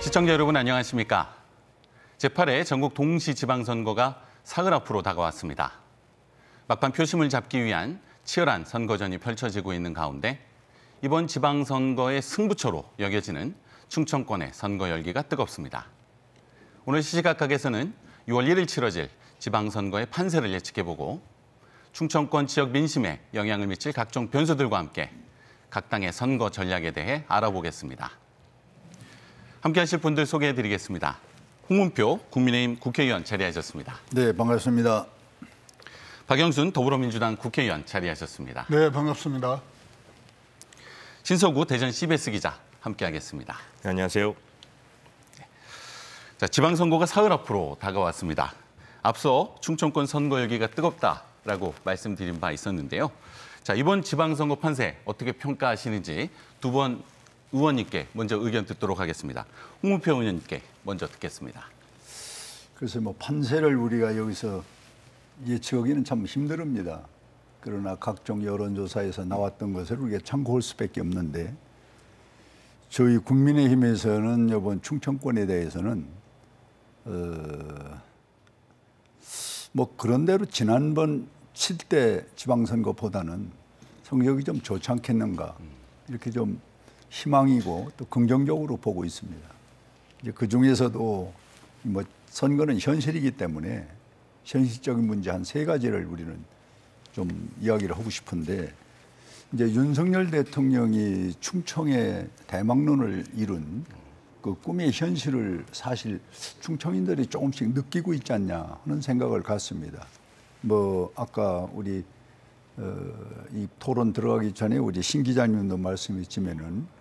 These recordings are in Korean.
시청자 여러분 안녕하십니까? 제8회 전국 동시지방선거가 사흘 앞으로 다가왔습니다. 막판 표심을 잡기 위한 치열한 선거전이 펼쳐지고 있는 가운데 이번 지방선거의 승부처로 여겨지는 충청권의 선거 열기가 뜨겁습니다. 오늘 시시각각에서는 6월 1일 치러질 지방선거의 판세를 예측해보고 충청권 지역 민심에 영향을 미칠 각종 변수들과 함께 각 당의 선거 전략에 대해 알아보겠습니다. 함께하실 분들 소개해드리겠습니다. 홍문표 국민의힘 국회의원 자리하셨습니다. 네, 반갑습니다. 박영순 더불어민주당 국회의원 자리하셨습니다. 네, 반갑습니다. 신서구 대전 CBS 기자 함께하겠습니다. 네, 안녕하세요. 자, 지방선거가 사흘 앞으로 다가왔습니다. 앞서 충청권 선거 열기가 뜨겁다라고 말씀드린 바 있었는데요. 자, 이번 지방선거 판세 어떻게 평가하시는지 두 분 의원님께 먼저 의견 듣도록 하겠습니다. 홍문표 의원님께 먼저 듣겠습니다. 그래서 판세를 우리가 여기서 예측하기는 참 힘듭니다. 그러나 각종 여론조사에서 나왔던 것을 우리가 참고할 수밖에 없는데 저희 국민의힘에서는 이번 충청권에 대해서는 그런대로 지난번 7대 지방선거보다는 성적이 좀 좋지 않겠는가 이렇게 좀 희망이고 또 긍정적으로 보고 있습니다. 이제 그 중에서도 선거는 현실이기 때문에 현실적인 문제 한 3가지를 우리는 좀 이야기를 하고 싶은데 이제 윤석열 대통령이 충청의 대망론을 이룬 그 꿈의 현실을 사실 충청인들이 조금씩 느끼고 있지 않냐 하는 생각을 갖습니다. 아까 우리 이 토론 들어가기 전에 우리 신 기자님도 말씀했지만은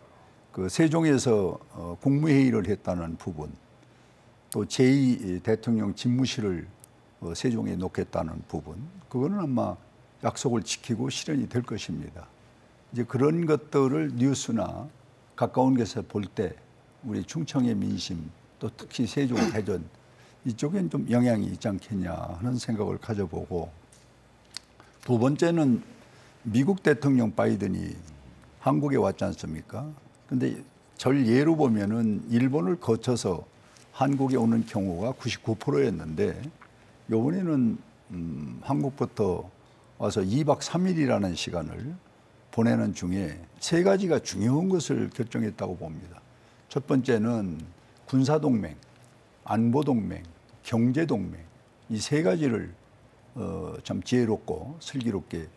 그 세종에서 국무회의를 했다는 부분, 또 제2 대통령 집무실을 세종에 놓겠다는 부분, 그거는 아마 약속을 지키고 실현이 될 것입니다. 이제 그런 것들을 뉴스나 가까운 곳에서 볼 때 우리 충청의 민심, 또 특히 세종, 대전 이쪽엔 좀 영향이 있지 않겠냐 하는 생각을 가져보고, 두 번째는 미국 대통령 바이든이 한국에 왔지 않습니까? 근데 전예로 보면은 일본을 거쳐서 한국에 오는 경우가 99%였는데 이번에는 한국부터 와서 2박 3일이라는 시간을 보내는 중에 3가지가 중요한 것을 결정했다고 봅니다. 첫 번째는 군사동맹, 안보동맹, 경제동맹 이 3가지를 참 지혜롭고 슬기롭게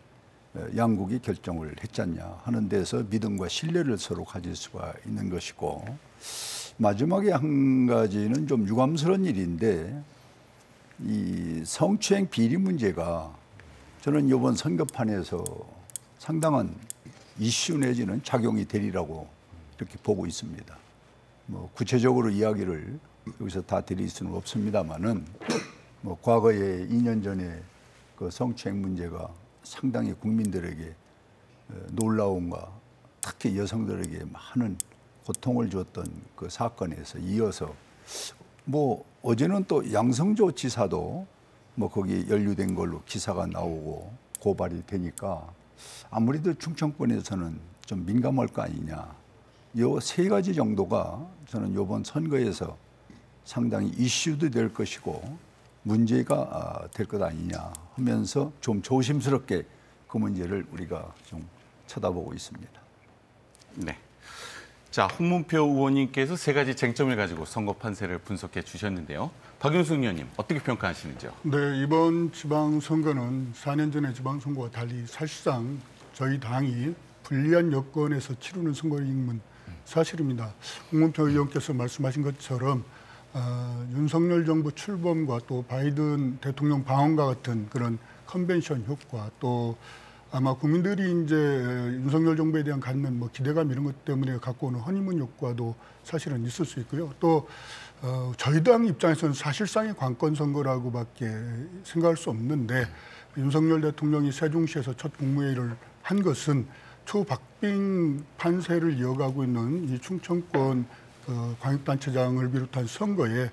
양국이 결정을 했지 않냐 하는 데서 믿음과 신뢰를 서로 가질 수가 있는 것이고, 마지막에 한 가지는 좀 유감스러운 일인데 이 성추행 비리 문제가 저는 이번 선거판에서 상당한 이슈 내지는 작용이 되리라고 이렇게 보고 있습니다. 구체적으로 이야기를 여기서 다 드릴 수는 없습니다만은 과거에 2년 전에 그 성추행 문제가 상당히 국민들에게 놀라움과 특히 여성들에게 많은 고통을 줬던 그 사건에서 이어서 어제는 또 양성조 지사도 거기 연루된 걸로 기사가 나오고 고발이 되니까 아무래도 충청권에서는 좀 민감할 거 아니냐. 이 3가지 정도가 저는 이번 선거에서 상당히 이슈도 될 것이고 문제가 될 것 아니냐 하면서 좀 조심스럽게 그 문제를 우리가 좀 쳐다보고 있습니다. 네. 자, 홍문표 의원님께서 3가지 쟁점을 가지고 선거 판세를 분석해 주셨는데요. 박영순 의원님 어떻게 평가하시는지요? 네, 이번 지방선거는 4년 전의 지방선거와 달리 사실상 저희 당이 불리한 여건에서 치르는 선거인 건 사실입니다. 홍문표 의원께서 말씀하신 것처럼 윤석열 정부 출범과 또 바이든 대통령 방한과 같은 그런 컨벤션 효과, 또 아마 국민들이 이제 윤석열 정부에 대한 갖는 기대감 이런 것 때문에 갖고 오는 허니문 효과도 사실은 있을 수 있고요. 또 저희 당 입장에서는 사실상의 관건 선거라고밖에 생각할 수 없는데 윤석열 대통령이 세종시에서 첫 국무회의를 한 것은 초박빙 판세를 이어가고 있는 이 충청권 광역단체장을 비롯한 선거에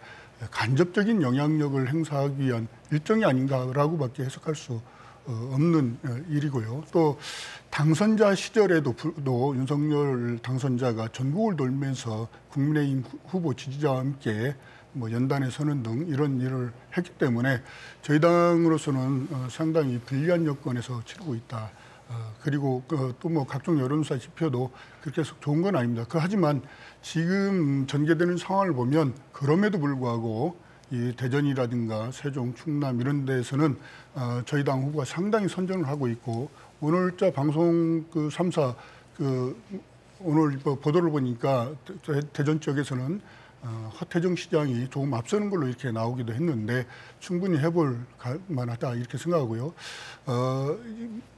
간접적인 영향력을 행사하기 위한 일정이 아닌가라고밖에 해석할 수 없는 일이고요. 또 당선자 시절에도 윤석열 당선자가 전국을 돌면서 국민의힘 후보 지지자와 함께 뭐 연단에 서는 등 이런 일을 했기 때문에 저희 당으로서는 상당히 불리한 여건에서 치르고 있다. 그리고 또 뭐 각종 여론조사 지표도 그렇게 해서 좋은 건 아닙니다. 하지만 지금 전개되는 상황을 보면 그럼에도 불구하고 이 대전이라든가 세종, 충남 이런 데에서는 저희 당 후보가 상당히 선전을 하고 있고 오늘자 방송 그 3사 오늘 보도를 보니까 대전 쪽에서는 허태정 시장이 조금 앞서는 걸로 이렇게 나오기도 했는데 충분히 해볼 만하다 이렇게 생각하고요.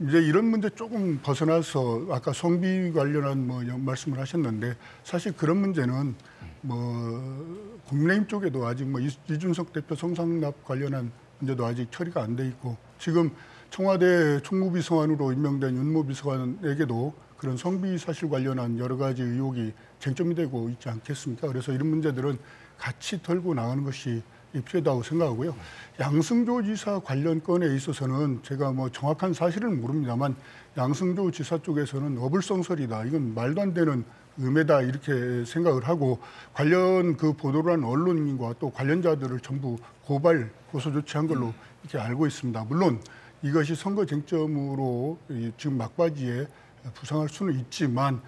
이제 이런 문제 조금 벗어나서 아까 성비 관련한 뭐 말씀을 하셨는데 사실 그런 문제는 뭐 국민의힘 쪽에도 아직 뭐 이준석 대표 성상납 관련한 문제도 아직 처리가 안 돼 있고 지금 청와대 총무비서관으로 임명된 윤모 비서관에게도 그런 성비 사실 관련한 여러 가지 의혹이 쟁점이 되고 있지 않겠습니까? 그래서 이런 문제들은 같이 털고 나가는 것이 필요하다고 생각하고요. 양승조 지사 관련 건에 있어서는 제가 뭐 정확한 사실은 모릅니다만 양승조 지사 쪽에서는 어불성설이다. 이건 말도 안 되는 음해다 이렇게 생각을 하고 관련 그 보도를 한 언론인과 또 관련자들을 전부 고소 조치한 걸로 이렇게 알고 있습니다. 물론 이것이 선거 쟁점으로 지금 막바지에 부상할 수는 있지만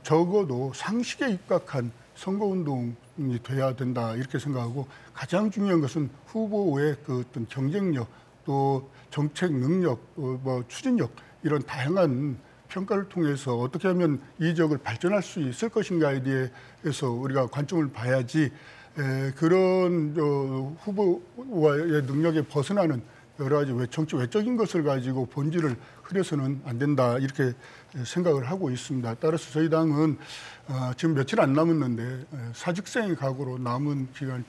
적어도 상식에 입각한 선거운동이 돼야 된다 이렇게 생각하고 가장 중요한 것은 후보의 그 어떤 경쟁력 또 정책 능력 뭐 추진력 이런 다양한 평가를 통해서 어떻게 하면 이 지역을 발전할 수 있을 것인가에 대해서 우리가 관점을 봐야지 그런 후보와의 능력에 벗어나는 여러 가지 정치 외적인 것을 가지고 본질을 흐려서는 안 된다 이렇게 생각을 하고 있습니다. 따라서 저희 당은 지금 며칠 안 남았는데 사직생의 각오로 남은 기간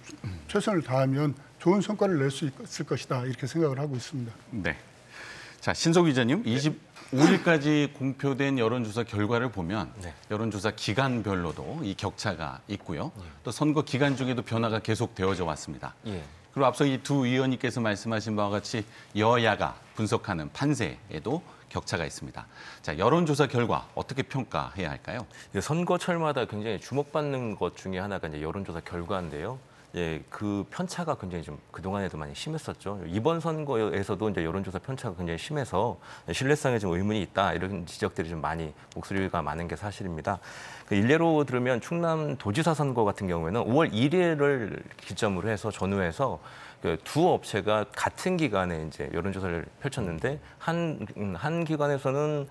최선을 다하면 좋은 성과를 낼 수 있을 것이다 이렇게 생각을 하고 있습니다. 네. 자, 신석 기자님, 25일까지 공표된 여론조사 결과를 보면 여론조사 기간별로도 이 격차가 있고요. 또 선거 기간 중에도 변화가 계속 되어져 왔습니다. 그리고 앞서 이 두 의원님께서 말씀하신 바와 같이 여야가 분석하는 판세에도 격차가 있습니다. 자, 여론조사 결과 어떻게 평가해야 할까요? 선거철마다 굉장히 주목받는 것 중에 하나가 이제 여론조사 결과인데요. 그 편차가 굉장히 좀 그동안에도 많이 심했었죠. 이번 선거에서도 이제 여론조사 편차가 굉장히 심해서 신뢰성에 좀 의문이 있다 이런 지적들이 좀 많이 목소리가 많은 게 사실입니다. 일례로 들으면 충남 도지사 선거 같은 경우에는 5월 1일을 기점으로 해서 전후해서 두 업체가 같은 기간에 이제 여론조사를 펼쳤는데 한 기관에서는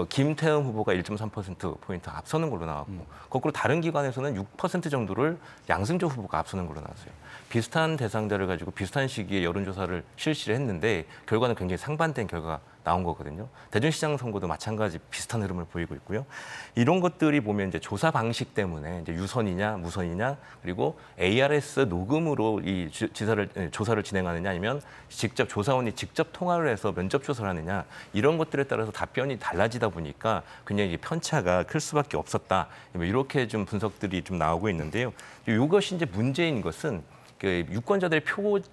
김태흠 후보가 1.3%포인트 앞서는 걸로 나왔고 거꾸로 다른 기관에서는 6% 정도를 양승조 후보가 앞서는 걸로 나왔어요. 비슷한 대상자를 가지고 비슷한 시기에 여론조사를 실시를 했는데 결과는 굉장히 상반된 결과가 나온 거거든요. 대전시장 선거도 마찬가지 비슷한 흐름을 보이고 있고요. 이런 것들이 보면 이제 조사 방식 때문에 이제 유선이냐 무선이냐 그리고 ARS 녹음으로 이 조사를 진행하느냐 아니면 직접 조사원이 직접 통화를 해서 면접 조사를 하느냐 이런 것들에 따라서 답변이 달라지다 보니까 굉장히 편차가 클 수밖에 없었다. 이렇게 좀 분석들이 좀 나오고 있는데요. 이것이 이제 문제인 것은 그 유권자들의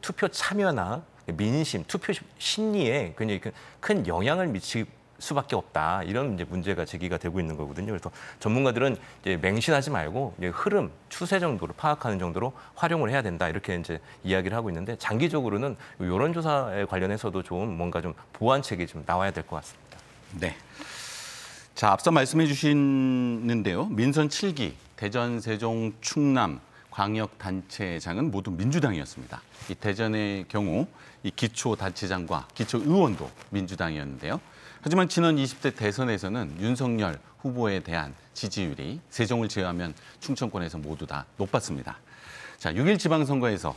투표 참여나 민심, 투표 심리에 굉장히 큰 영향을 미칠 수밖에 없다. 이런 이제 문제가 제기가 되고 있는 거거든요. 그래서 전문가들은 이제 맹신하지 말고 이제 흐름, 추세 정도를 파악하는 정도로 활용을 해야 된다. 이렇게 이제 이야기를 하고 있는데 장기적으로는 여론조사에 관련해서도 좀 뭔가 좀 보완책이 좀 나와야 될 것 같습니다. 네. 자, 앞서 말씀해 주시는데요. 민선 7기, 대전, 세종, 충남 광역단체장은 모두 민주당이었습니다. 이 대전의 경우 이 기초단체장과 기초의원도 민주당이었는데요. 하지만 지난 20대 대선에서는 윤석열 후보에 대한 지지율이 세종을 제외하면 충청권에서 모두 다 높았습니다. 자, 6일 지방선거에서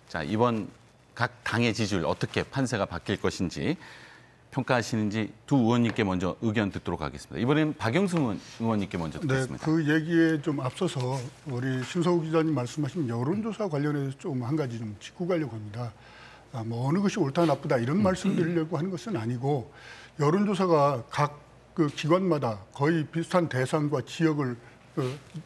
자, 이번 각 당의 지지율 어떻게 판세가 바뀔 것인지 평가하시는지 두 의원님께 먼저 의견 듣도록 하겠습니다. 이번엔 박영수 의원님께 먼저 듣겠습니다. 네, 그 얘기에 좀 앞서서 우리 신서우 기자님 말씀하신 여론조사 관련해서 좀 한 가지 좀 짚고 가려고 합니다. 뭐 어느 것이 옳다 나쁘다 이런 말씀 드리려고 하는 것은 아니고 여론조사가 각 그 기관마다 거의 비슷한 대상과 지역을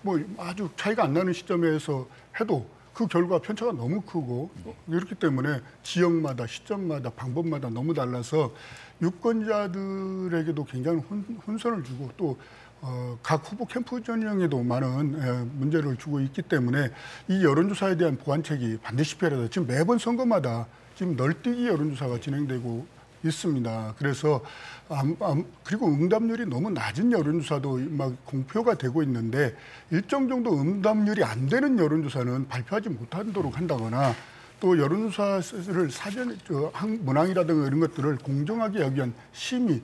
뭐 아주 차이가 안 나는 시점에서 해도 그 결과 편차가 너무 크고 이렇기 때문에 지역마다 시점마다 방법마다 너무 달라서 유권자들에게도 굉장히 혼선을 주고 또 각 후보 캠프 전형에도 많은 문제를 주고 있기 때문에 이 여론조사에 대한 보완책이 반드시 필요하다. 지금 매번 선거마다 지금 널뛰기 여론조사가 진행되고 있습니다. 그래서 그리고 응답률이 너무 낮은 여론조사도 막 공표가 되고 있는데 일정 정도 응답률이 안 되는 여론조사는 발표하지 못하도록 한다거나 또 여론조사를 사전 문항이라든가 이런 것들을 공정하게 하기 위한 심의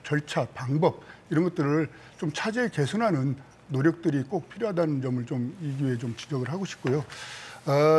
절차, 방법 이런 것들을 좀 차제에 개선하는 노력들이 꼭 필요하다는 점을 좀 이 기회에 좀 지적을 하고 싶고요.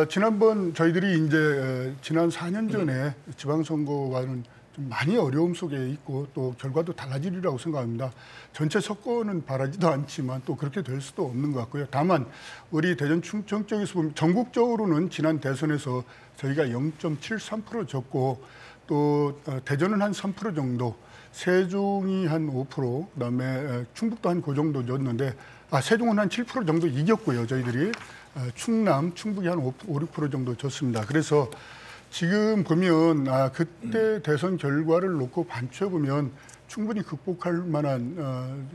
지난번 저희들이 이제 지난 4년 전에 지방선거와는 좀 많이 어려움 속에 있고 또 결과도 달라지리라고 생각합니다. 전체 석권은 바라지도 않지만 또 그렇게 될 수도 없는 것 같고요. 다만 우리 대전 충청 쪽에서 보면 전국적으로는 지난 대선에서 저희가 0.73% 졌고 또 대전은 한 3% 정도, 세종이 한 5%, 그다음에 충북도 한 그 정도 졌는데 세종은 한 7% 정도 이겼고요. 저희들이 충남, 충북이 한 5, 6% 정도 졌습니다. 그래서 지금 보면 그때 대선 결과를 놓고 반추해 보면 충분히 극복할 만한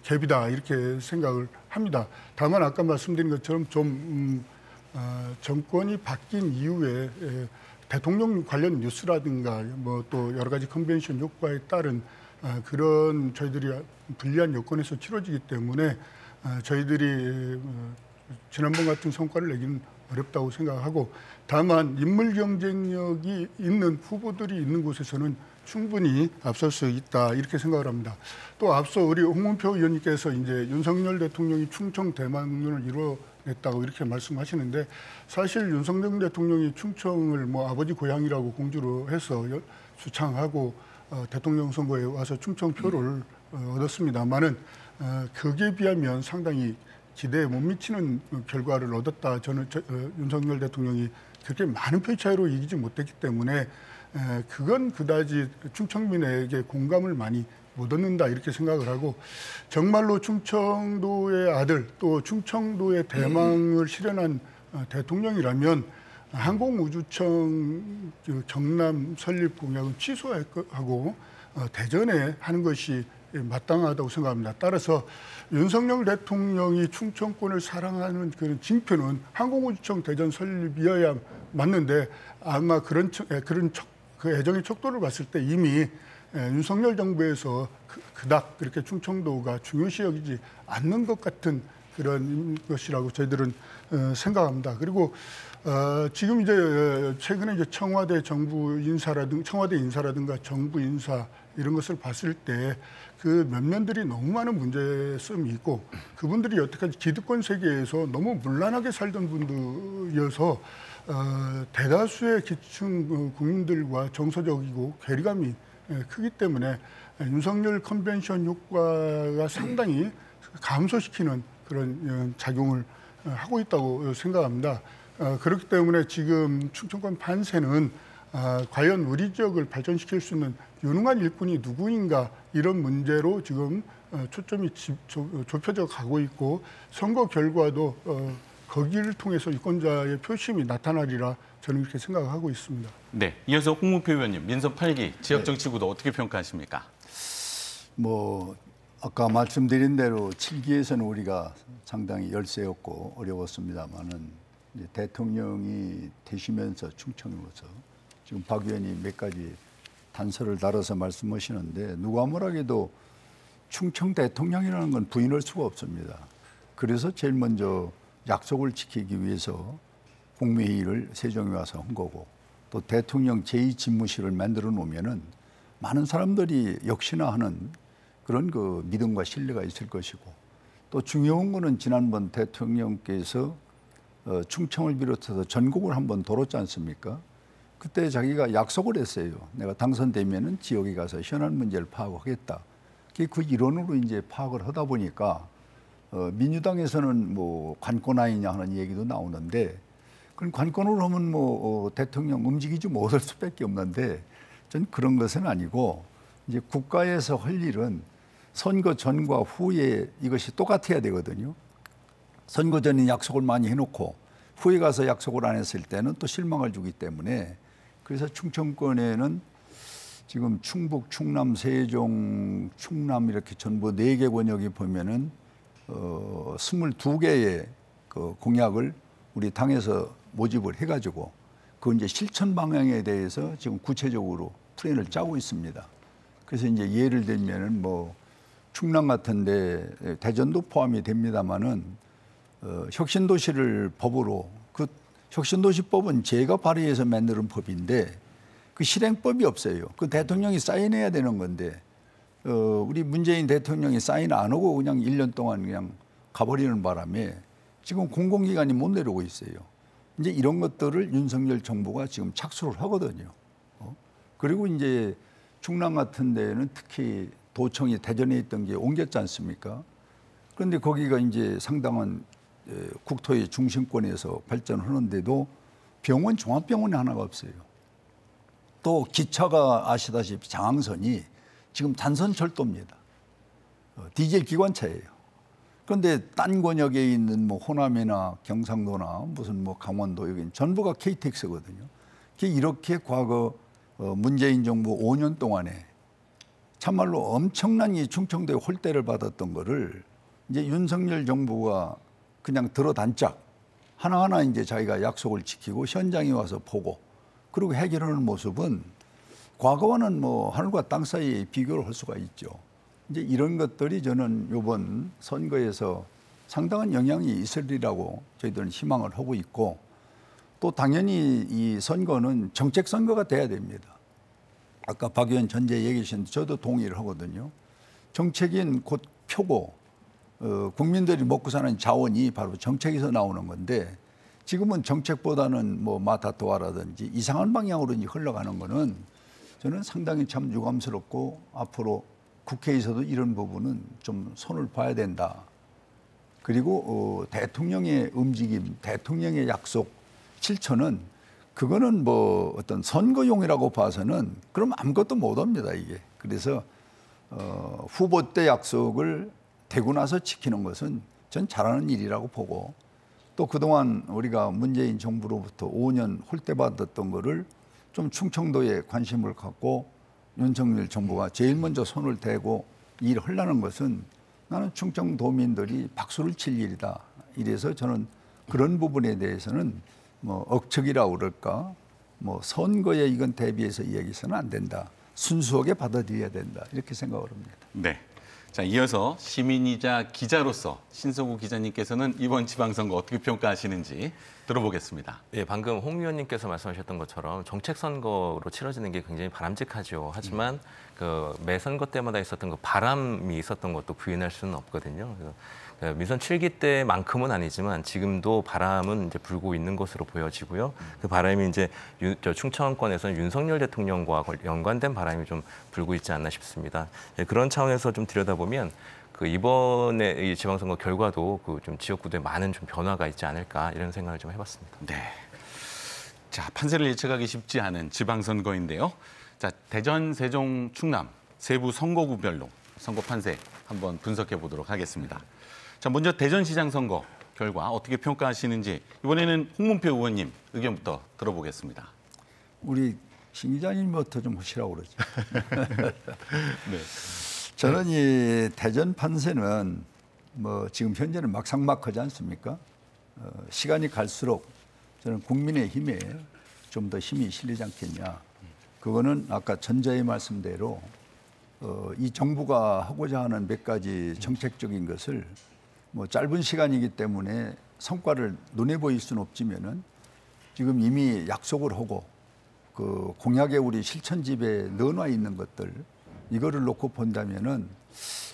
갭이다 이렇게 생각을 합니다. 다만 아까 말씀드린 것처럼 좀 정권이 바뀐 이후에 대통령 관련 뉴스라든가 뭐 또 여러 가지 컨벤션 효과에 따른 그런 저희들이 불리한 여건에서 치러지기 때문에 저희들이 지난번 같은 성과를 내기는 어렵다고 생각하고 다만 인물 경쟁력이 있는 후보들이 있는 곳에서는 충분히 앞설 수 있다 이렇게 생각을 합니다. 또 앞서 우리 홍문표 의원님께서 이제 윤석열 대통령이 충청 대망론을 이뤄냈다고 이렇게 말씀하시는데 사실 윤석열 대통령이 충청을 뭐 아버지 고향이라고 공주로 해서 수창하고 대통령 선거에 와서 충청표를 얻었습니다만은 그에 비하면 상당히 기대에 못 미치는 결과를 얻었다. 저는 윤석열 대통령이 그렇게 많은 표 차이로 이기지 못했기 때문에 그건 그다지 충청민에게 공감을 많이 못 얻는다 이렇게 생각을 하고 정말로 충청도의 아들 또 충청도의 대망을 실현한 대통령이라면 항공우주청 경남 설립 공약은 취소하고 대전에 하는 것이 마땅하다고 생각합니다. 따라서 윤석열 대통령이 충청권을 사랑하는 그런 징표는 항공우주청 대전 설립이어야 맞는데 아마 그 애정의 척도를 봤을 때 이미 윤석열 정부에서 그닥 그렇게 충청도가 중요시 여기지 않는 것 같은 그런 것이라고 저희들은 생각합니다. 그리고 지금 이제 최근에 이제 청와대 인사라든가 정부 인사 이런 것을 봤을 때 그 면면들이 너무 많은 문제점이 있고 그분들이 여태까지 기득권 세계에서 너무 문란하게 살던 분들이어서 대다수의 기층 국민들과 정서적이고 괴리감이 크기 때문에 윤석열 컨벤션 효과가 상당히 감소시키는 그런 작용을 하고 있다고 생각합니다. 그렇기 때문에 지금 충청권 판세는 과연 우리 지역을 발전시킬 수 있는 유능한 일꾼이 누구인가 이런 문제로 지금 초점이 좁혀져 가고 있고 선거 결과도 거기를 통해서 유권자의 표심이 나타나리라 저는 이렇게 생각하고 있습니다. 네, 이어서 홍문표 의원님 민선 8기 지역 정치 구도 어떻게 평가하십니까? 뭐 아까 말씀드린 대로 7기에서는 우리가 상당히 열세였고 어려웠습니다만은 이제 대통령이 되시면서 충청으로서 지금 박 의원이 몇 가지 단서를 달아서 말씀하시는데 누가 뭐라해도 충청 대통령이라는 건 부인할 수가 없습니다. 그래서 제일 먼저 약속을 지키기 위해서 국무회의를 세종에 와서 한 거고 또 대통령 제2집무실을 만들어 놓으면은 많은 사람들이 역시나 하는 그런 그 믿음과 신뢰가 있을 것이고 또 중요한 거는 지난번 대통령께서 충청을 비롯해서 전국을 한번 돌았지 않습니까? 그때 자기가 약속을 했어요. 내가 당선되면은 지역에 가서 현안 문제를 파악하겠다. 그 일원으로 이제 파악을 하다 보니까 민주당에서는 뭐 관권 아니냐 하는 얘기도 나오는데 그럼 관권으로 하면 뭐 대통령 움직이지 못할 수밖에 없는데 전 그런 것은 아니고 이제 국가에서 할 일은 선거 전과 후에 이것이 똑같아야 되거든요. 선거 전에 약속을 많이 해놓고 후에 가서 약속을 안 했을 때는 또 실망을 주기 때문에 그래서 충청권에는 지금 충북, 충남, 세종, 충남 이렇게 전부 4개 권역이 보면은 22개의 그 공약을 우리 당에서 모집을 해가지고 그 이제 실천 방향에 대해서 지금 구체적으로 플랜을 짜고 있습니다. 그래서 이제 예를 들면은 뭐 충남 같은데 대전도 포함이 됩니다만은 혁신도시를 법으로 그 혁신도시법은 제가 발의해서 만드는 법인데 그 실행법이 없어요. 그 대통령이 사인해야 되는 건데 우리 문재인 대통령이 사인 안 하고 그냥 1년 동안 그냥 가버리는 바람에 지금 공공기관이 못 내려오고 있어요. 이제 이런 것들을 윤석열 정부가 지금 착수를 하거든요. 그리고 이제 충남 같은 데는 특히 도청이 대전에 있던 게 옮겼지 않습니까? 그런데 거기가 이제 상당한 국토의 중심권에서 발전을 하는데도 병원, 종합병원이 하나가 없어요. 또 기차가 아시다시피 장항선이 지금 단선 철도입니다. 디젤 기관차예요. 그런데 딴 권역에 있는 뭐 호남이나 경상도나 무슨 뭐 강원도 여기는 전부가 KTX거든요. 이렇게 과거 문재인 정부 5년 동안에 참말로 엄청난 이 충청도에 홀대를 받았던 거를 이제 윤석열 정부가 그냥 들어단짝 하나하나 이제 자기가 약속을 지키고 현장에 와서 보고 그리고 해결하는 모습은 과거와는 뭐 하늘과 땅 사이에 비교를 할 수가 있죠. 이제 이런 것들이 저는 이번 선거에서 상당한 영향이 있으리라고 저희들은 희망을 하고 있고 또 당연히 이 선거는 정책 선거가 돼야 됩니다. 아까 박 의원 전제 얘기해 주셨는데 저도 동의를 하거든요. 정책인 곧 표고 국민들이 먹고 사는 자원이 바로 정책에서 나오는 건데 지금은 정책보다는 뭐 마타도아라든지 이상한 방향으로 흘러가는 거는 저는 상당히 참 유감스럽고 앞으로 국회에서도 이런 부분은 좀 손을 봐야 된다. 그리고 대통령의 움직임, 대통령의 약속, 실천은 그거는 뭐 어떤 선거용이라고 봐서는 그럼 아무것도 못 합니다, 이게. 그래서 후보 때 약속을 되고 나서 지키는 것은 전 잘하는 일이라고 보고 또 그동안 우리가 문재인 정부로부터 5년 홀대받았던 거를 좀 충청도에 관심을 갖고 윤석열 정부가 제일 먼저 손을 대고 일을 하려는 것은 나는 충청도민들이 박수를 칠 일이다. 이래서 저는 그런 부분에 대해서는 뭐 억측이라고 그럴까 뭐 선거에 이건 대비해서 이야기해서는 안 된다. 순수하게 받아들여야 된다. 이렇게 생각을 합니다. 네. 자, 이어서 시민이자 기자로서 신성우 기자님께서는 이번 지방선거 어떻게 평가하시는지 들어보겠습니다. 예, 방금 홍 위원님께서 말씀하셨던 것처럼 정책 선거로 치러지는 게 굉장히 바람직하죠. 하지만 그 매 선거 때마다 있었던 그 바람이 있었던 것도 부인할 수는 없거든요. 그래서 민선 7기 때만큼은 아니지만 지금도 바람은 이제 불고 있는 것으로 보여지고요. 그 바람이 이제 충청권에서는 윤석열 대통령과 연관된 바람이 좀 불고 있지 않나 싶습니다. 예, 그런 차원에서 좀 들여다보면 그 이번에 이 지방선거 결과도 그 좀 지역구도에 많은 좀 변화가 있지 않을까 이런 생각을 좀 해봤습니다. 네. 자, 판세를 예측하기 쉽지 않은 지방선거인데요. 자, 대전, 세종, 충남 세부 선거구별로 선거 판세 한번 분석해 보도록 하겠습니다. 자, 먼저 대전시장 선거 결과 어떻게 평가하시는지 이번에는 홍문표 의원님 의견부터 들어보겠습니다. 우리 신 기자님부터 좀 하시라고 그러죠. 네. 저는 이 대전 판세는 뭐 지금 현재는 막상막하지 않습니까? 시간이 갈수록 저는 국민의힘에 좀 더 힘이 실리지 않겠냐. 그거는 아까 전자의 말씀대로 이 정부가 하고자 하는 몇 가지 정책적인 것을 뭐 짧은 시간이기 때문에 성과를 눈에 보일 수는 없지만은 지금 이미 약속을 하고 그 공약에 우리 실천집에 넣어놔 있는 것들 이거를 놓고 본다면은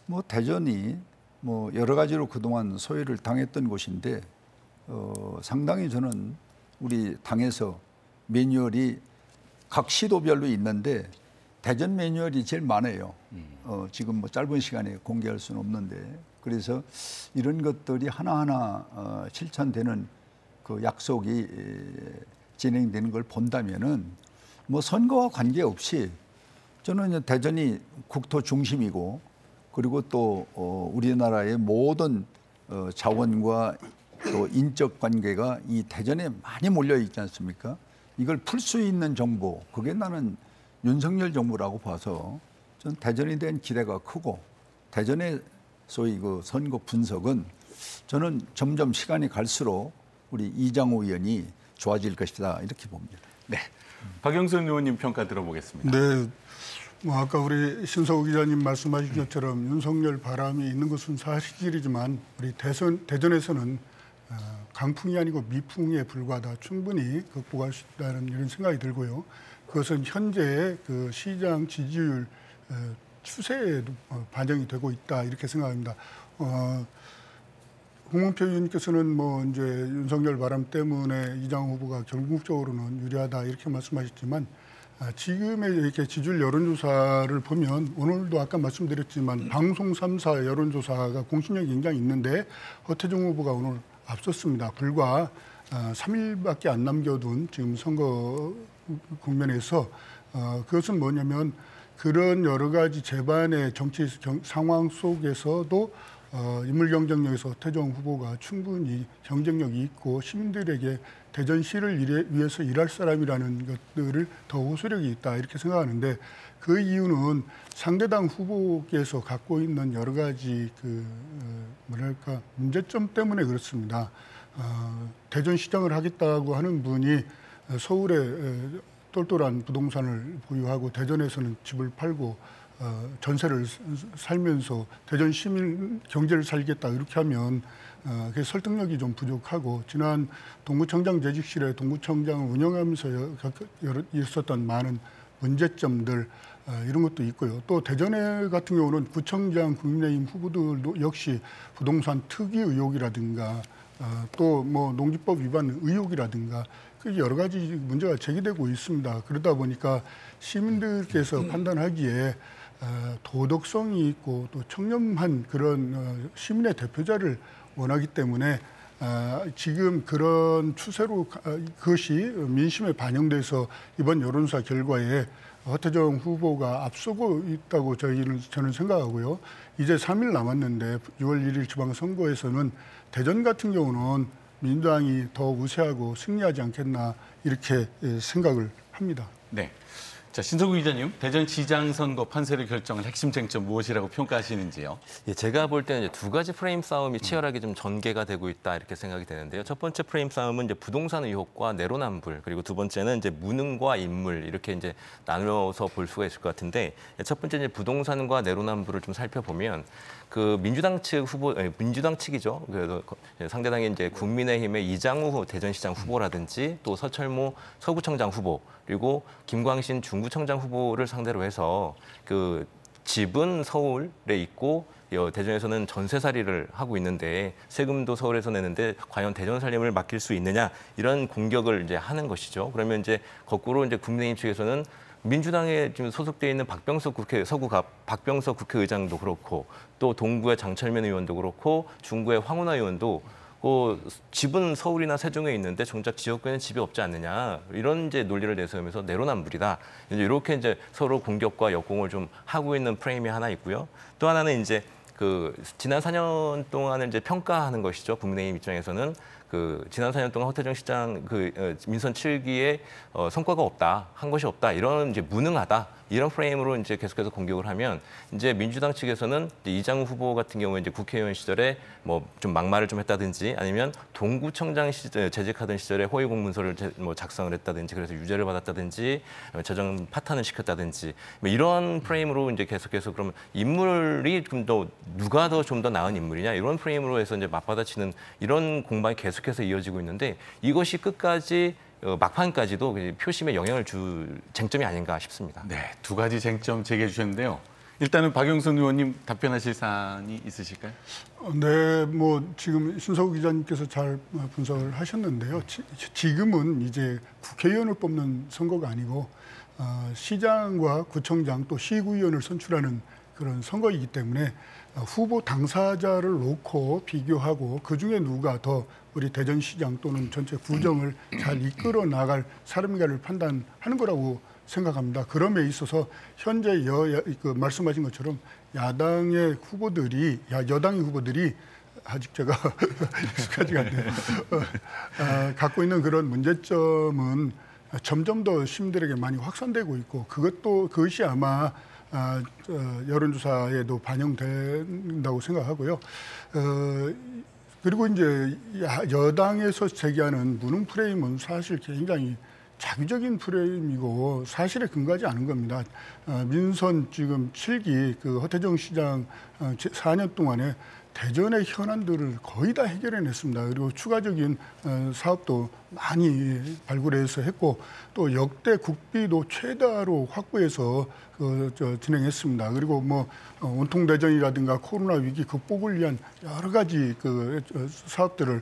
뭐 대전이 뭐 여러 가지로 그동안 소외를 당했던 곳인데 상당히 저는 우리 당에서 매뉴얼이 각 시도별로 있는데 대전 매뉴얼이 제일 많아요. 지금 뭐 짧은 시간에 공개할 수는 없는데 그래서 이런 것들이 하나하나 실천되는 그 약속이 진행되는 걸 본다면은 뭐 선거와 관계없이 저는 대전이 국토 중심이고 그리고 또 우리나라의 모든 자원과 또 인적 관계가 이 대전에 많이 몰려 있지 않습니까? 이걸 풀 수 있는 정부, 그게 나는 윤석열 정부라고 봐서 전 대전에 대한 기대가 크고 대전의 소위 그 선거 분석은 저는 점점 시간이 갈수록 우리 이장우 의원이 좋아질 것이다 이렇게 봅니다. 네, 박영선 의원님 평가 들어보겠습니다. 네, 뭐 아까 우리 신서우 기자님 말씀하신 것처럼 윤석열 바람이 있는 것은 사실이지만 우리 대전에서는 강풍이 아니고 미풍에 불과하다, 충분히 극복할 수 있다는 이런 생각이 들고요. 그것은 현재의 그 시장 지지율 추세에도 반영이 되고 있다 이렇게 생각합니다. 홍문표 의원님께서는 뭐 이제 윤석열 바람 때문에 이장우 후보가 결국적으로는 유리하다 이렇게 말씀하셨지만 지금의 이렇게 지지율 여론조사를 보면 오늘도 아까 말씀드렸지만 방송 3사 여론조사가 공신력이 굉장히 있는데 허태종 후보가 오늘 앞섰습니다. 불과 3일밖에 안 남겨둔 지금 선거 국면에서 그것은 뭐냐면 그런 여러 가지 재반의 정치 상황 속에서도 인물 경쟁력에서 허태종 후보가 충분히 경쟁력이 있고 시민들에게 대전시를 위해서 일할 사람이라는 것들을 더 호소력이 있다 이렇게 생각하는데 그 이유는 상대당 후보께서 갖고 있는 여러 가지 뭐랄까 문제점 때문에 그렇습니다. 대전시장을 하겠다고 하는 분이 서울에 똘똘한 부동산을 보유하고 대전에서는 집을 팔고 전세를 살면서 대전 시민 경제를 살겠다 이렇게 하면 그 설득력이 좀 부족하고 지난 동구청장 재직실에 동구청장을 운영하면서 있었던 많은 문제점들 이런 것도 있고요. 또 대전에 같은 경우는 구청장 국민의힘 후보들도 역시 부동산 투기 의혹이라든가 또 뭐 농지법 위반 의혹이라든가 여러 가지 문제가 제기되고 있습니다. 그러다 보니까 시민들께서 판단하기에 도덕성이 있고 또 청렴한 그런 시민의 대표자를 원하기 때문에 지금 그런 추세로 그것이 민심에 반영돼서 이번 여론조사 결과에 허태종 후보가 앞서고 있다고 저는 생각하고요. 이제 3일 남았는데 6월 1일 지방선거에서는 대전 같은 경우는 민주당이 더 우세하고 승리하지 않겠나 이렇게 생각을 합니다. 네. 자, 신성구 기자님, 대전시장 선거 판세를 결정할 핵심 쟁점 무엇이라고 평가하시는지요? 예, 제가 볼 때는 이제 두 가지 프레임 싸움이 치열하게 좀 전개가 되고 있다 이렇게 생각이 되는데요. 첫 번째 프레임 싸움은 이제 부동산 의혹과 내로남불, 그리고 두 번째는 이제 무능과 인물 이렇게 이제 나누어서 볼 수가 있을 것 같은데 첫 번째 이제 부동산과 내로남불을 좀 살펴보면 그 민주당 측 후보, 민주당 측이죠. 그래서 상대당의 이제 국민의힘의 이장우 대전시장 후보라든지 또 서철모 서구청장 후보 그리고 김광신 중구청장 후보를 상대로 해서 그 집은 서울에 있고 대전에서는 전세살이를 하고 있는데 세금도 서울에서 내는데 과연 대전 살림을 맡길 수 있느냐 이런 공격을 이제 하는 것이죠. 그러면 이제 거꾸로 이제 국민의힘 측에서는 민주당에 지금 소속돼 있는 박병석 국회의장도 그렇고 또 동구의 장철면 의원도 그렇고 중구의 황운하 의원도 집은 서울이나 세종에 있는데 정작 지역구에는 집이 없지 않느냐 이런 이제 논리를 내세우면서 내로남불이다. 이제 이렇게 이제 서로 공격과 역공을 좀 하고 있는 프레임이 하나 있고요. 또 하나는 이제 그 지난 4년 동안을 이제 평가하는 것이죠. 국민의힘 입장에서는 그 지난 4년 동안 허태종 시장 민선 7기에 성과가 없다, 한 것이 없다, 이런 이제 무능하다 이런 프레임으로 이제 계속해서 공격을 하면 이제 민주당 측에서는 이제 이장우 후보 같은 경우에 이제 국회의원 시절에 뭐 좀 막말을 좀 했다든지 아니면 동구청장 시절 재직하던 시절에 허위 공문서를 작성을 했다든지 그래서 유죄를 받았다든지 재정 파탄을 시켰다든지 뭐 이런 프레임으로 이제 계속해서 그러면 인물이 좀 더 누가 더 좀 더 나은 인물이냐 이런 프레임으로 해서 이제 맞받아치는 이런 공방이 계속해서 이어지고 있는데 이것이 끝까지 막판까지도 표심에 영향을 줄 쟁점이 아닌가 싶습니다. 네, 두 가지 쟁점 제기해 주셨는데요. 일단은 박영선 의원님 답변하실 사안이 있으실까요? 네, 뭐 지금 신서우 기자님께서 잘 분석을 하셨는데요. 지금은 이제 국회의원을 뽑는 선거가 아니고 시장과 구청장 또 시구의원을 선출하는 그런 선거이기 때문에 후보 당사자를 놓고 비교하고 그중에 누가 더 우리 대전시장 또는 전체 구정을 잘 이끌어 나갈 사람인가를 판단하는 거라고 생각합니다. 그럼에 있어서 현재 말씀하신 것처럼 여당의 후보들이 아직 제가 익숙하지가 않네요. 갖고 있는 그런 문제점은 점점 더 시민들에게 많이 확산되고 있고 그것이 아마 여론조사에도 반영된다고 생각하고요. 그리고 이제 여당에서 제기하는 무능 프레임은 사실 굉장히 자기적인 프레임이고 사실에 근거하지 않은 겁니다. 민선 지금 7기 그 허태정 시장 4년 동안에 대전의 현안들을 거의 다 해결해냈습니다. 그리고 추가적인 사업도 많이 발굴해서 했고 또 역대 국비도 최다로 확보해서 진행했습니다. 그리고 뭐 온통대전이라든가 코로나 위기 극복을 위한 여러 가지 그 사업들을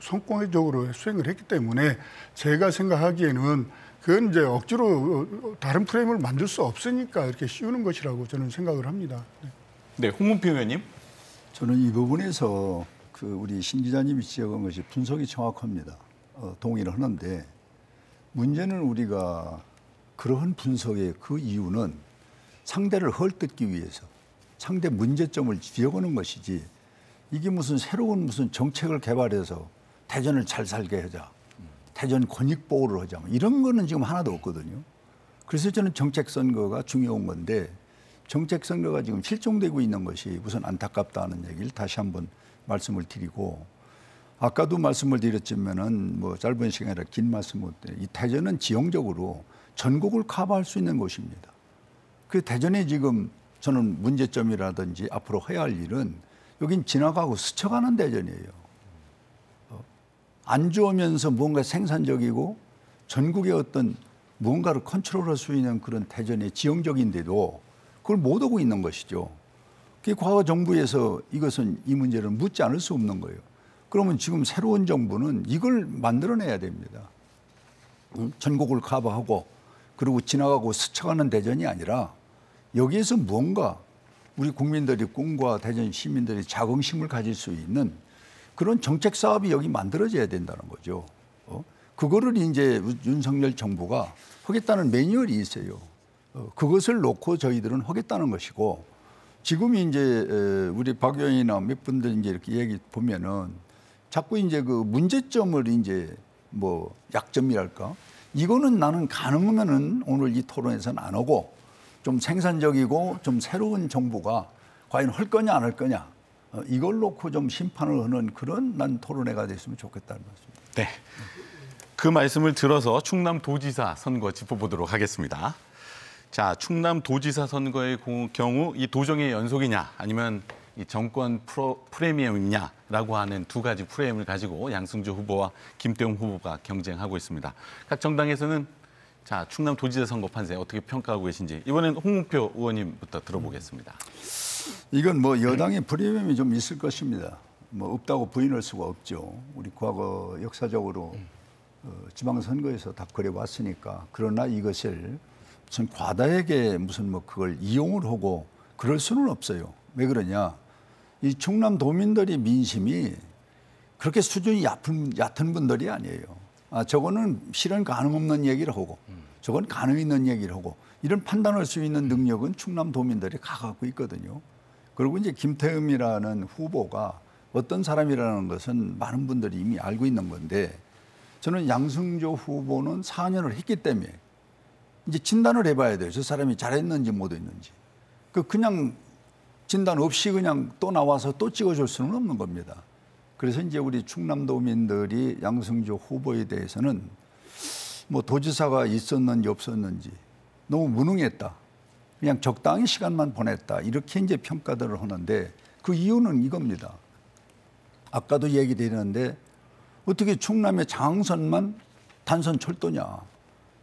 성공적으로 수행을 했기 때문에 제가 생각하기에는 그건 이제 억지로 다른 프레임을 만들 수 없으니까 이렇게 씌우는 것이라고 저는 생각을 합니다. 네, 홍문표 의원님. 저는 이 부분에서 그 우리 신 기자님이 지적한 것이 분석이 정확합니다. 동의를 하는데 문제는 우리가 그러한 분석의 그 이유는 상대를 헐뜯기 위해서 상대 문제점을 지적하는 것이지 이게 무슨 새로운 무슨 정책을 개발해서 대전을 잘 살게 하자, 대전 권익 보호를 하자 이런 거는 지금 하나도 없거든요. 그래서 저는 정책 선거가 중요한 건데 정책 선거가 지금 실종되고 있는 것이 우선 안타깝다는 얘기를 다시 한번 말씀을 드리고 아까도 말씀을 드렸지만은 뭐 짧은 시간이라 긴 말씀을 드려요. 이 대전은 지형적으로 전국을 커버할 수 있는 곳입니다. 그 대전에 지금 저는 문제점이라든지 앞으로 해야 할 일은 여긴 지나가고 스쳐가는 대전이에요. 안 좋으면서 뭔가 생산적이고 전국의 어떤 무언가를 컨트롤할 수 있는 그런 대전의 지형적인데도 그걸 못 하고 있는 것이죠. 그게 과거 정부에서 이것은 이 문제를 묻지 않을 수 없는 거예요. 그러면 지금 새로운 정부는 이걸 만들어내야 됩니다. 전국을 커버하고 그리고 지나가고 스쳐가는 대전이 아니라 여기에서 무언가 우리 국민들이 꿈과 대전 시민들이 자긍심을 가질 수 있는 그런 정책 사업이 여기 만들어져야 된다는 거죠. 그거를 이제 윤석열 정부가 하겠다는 매뉴얼이 있어요. 그것을 놓고 저희들은 하겠다는 것이고 지금 이제 우리 박 의원이나 몇 분들 이제 이렇게 얘기 보면은 자꾸 이제 그 문제점을 이제 뭐 약점이랄까 이거는 나는 가능하면은 오늘 이 토론에서는 안 하고 좀 생산적이고 좀 새로운 정부가 과연 할 거냐 안 할 거냐 이걸 놓고 좀 심판을 하는 그런 난 토론회가 됐으면 좋겠다는 말씀입니다. 네, 그 말씀을 들어서 충남도지사 선거 짚어보도록 하겠습니다. 자, 충남도지사 선거의 경우 이 도정의 연속이냐 아니면 이 정권 프리미엄이냐라고 하는 두 가지 프레임을 가지고 양승조 후보와 김태용 후보가 경쟁하고 있습니다. 각 정당에서는 자, 충남도지사 선거 판세 어떻게 평가하고 계신지 이번엔 홍문표 의원님부터 들어보겠습니다. 이건 뭐 여당의 프리미엄이 좀 있을 것입니다. 뭐 없다고 부인할 수가 없죠. 우리 과거 역사적으로 지방선거에서 다 그래 왔으니까. 그러나 이것을 무슨 과다하게 무슨 뭐 그걸 이용을 하고 그럴 수는 없어요. 왜 그러냐? 이 충남도민들의 민심이 그렇게 수준이 얕은 분들이 아니에요. 저거는 실현 가능 없는 얘기를 하고 저건 가능 있는 얘기를 하고 이런 판단할 수 있는 능력은 충남도민들이 갖고 있거든요. 그리고 이제 김태흠이라는 후보가 어떤 사람이라는 것은 많은 분들이 이미 알고 있는 건데 저는 양승조 후보는 4년을 했기 때문에 이제 진단을 해봐야 돼요. 저 사람이 잘했는지 못했는지. 그냥 진단 없이 그냥 또 나와서 또 찍어줄 수는 없는 겁니다. 그래서 이제 우리 충남도민들이 양승조 후보에 대해서는 뭐 도지사가 있었는지 없었는지 너무 무능했다. 그냥 적당히 시간만 보냈다. 이렇게 이제 평가들을 하는데 그 이유는 이겁니다. 아까도 얘기드렸는데 어떻게 충남의 장항선만 단선 철도냐.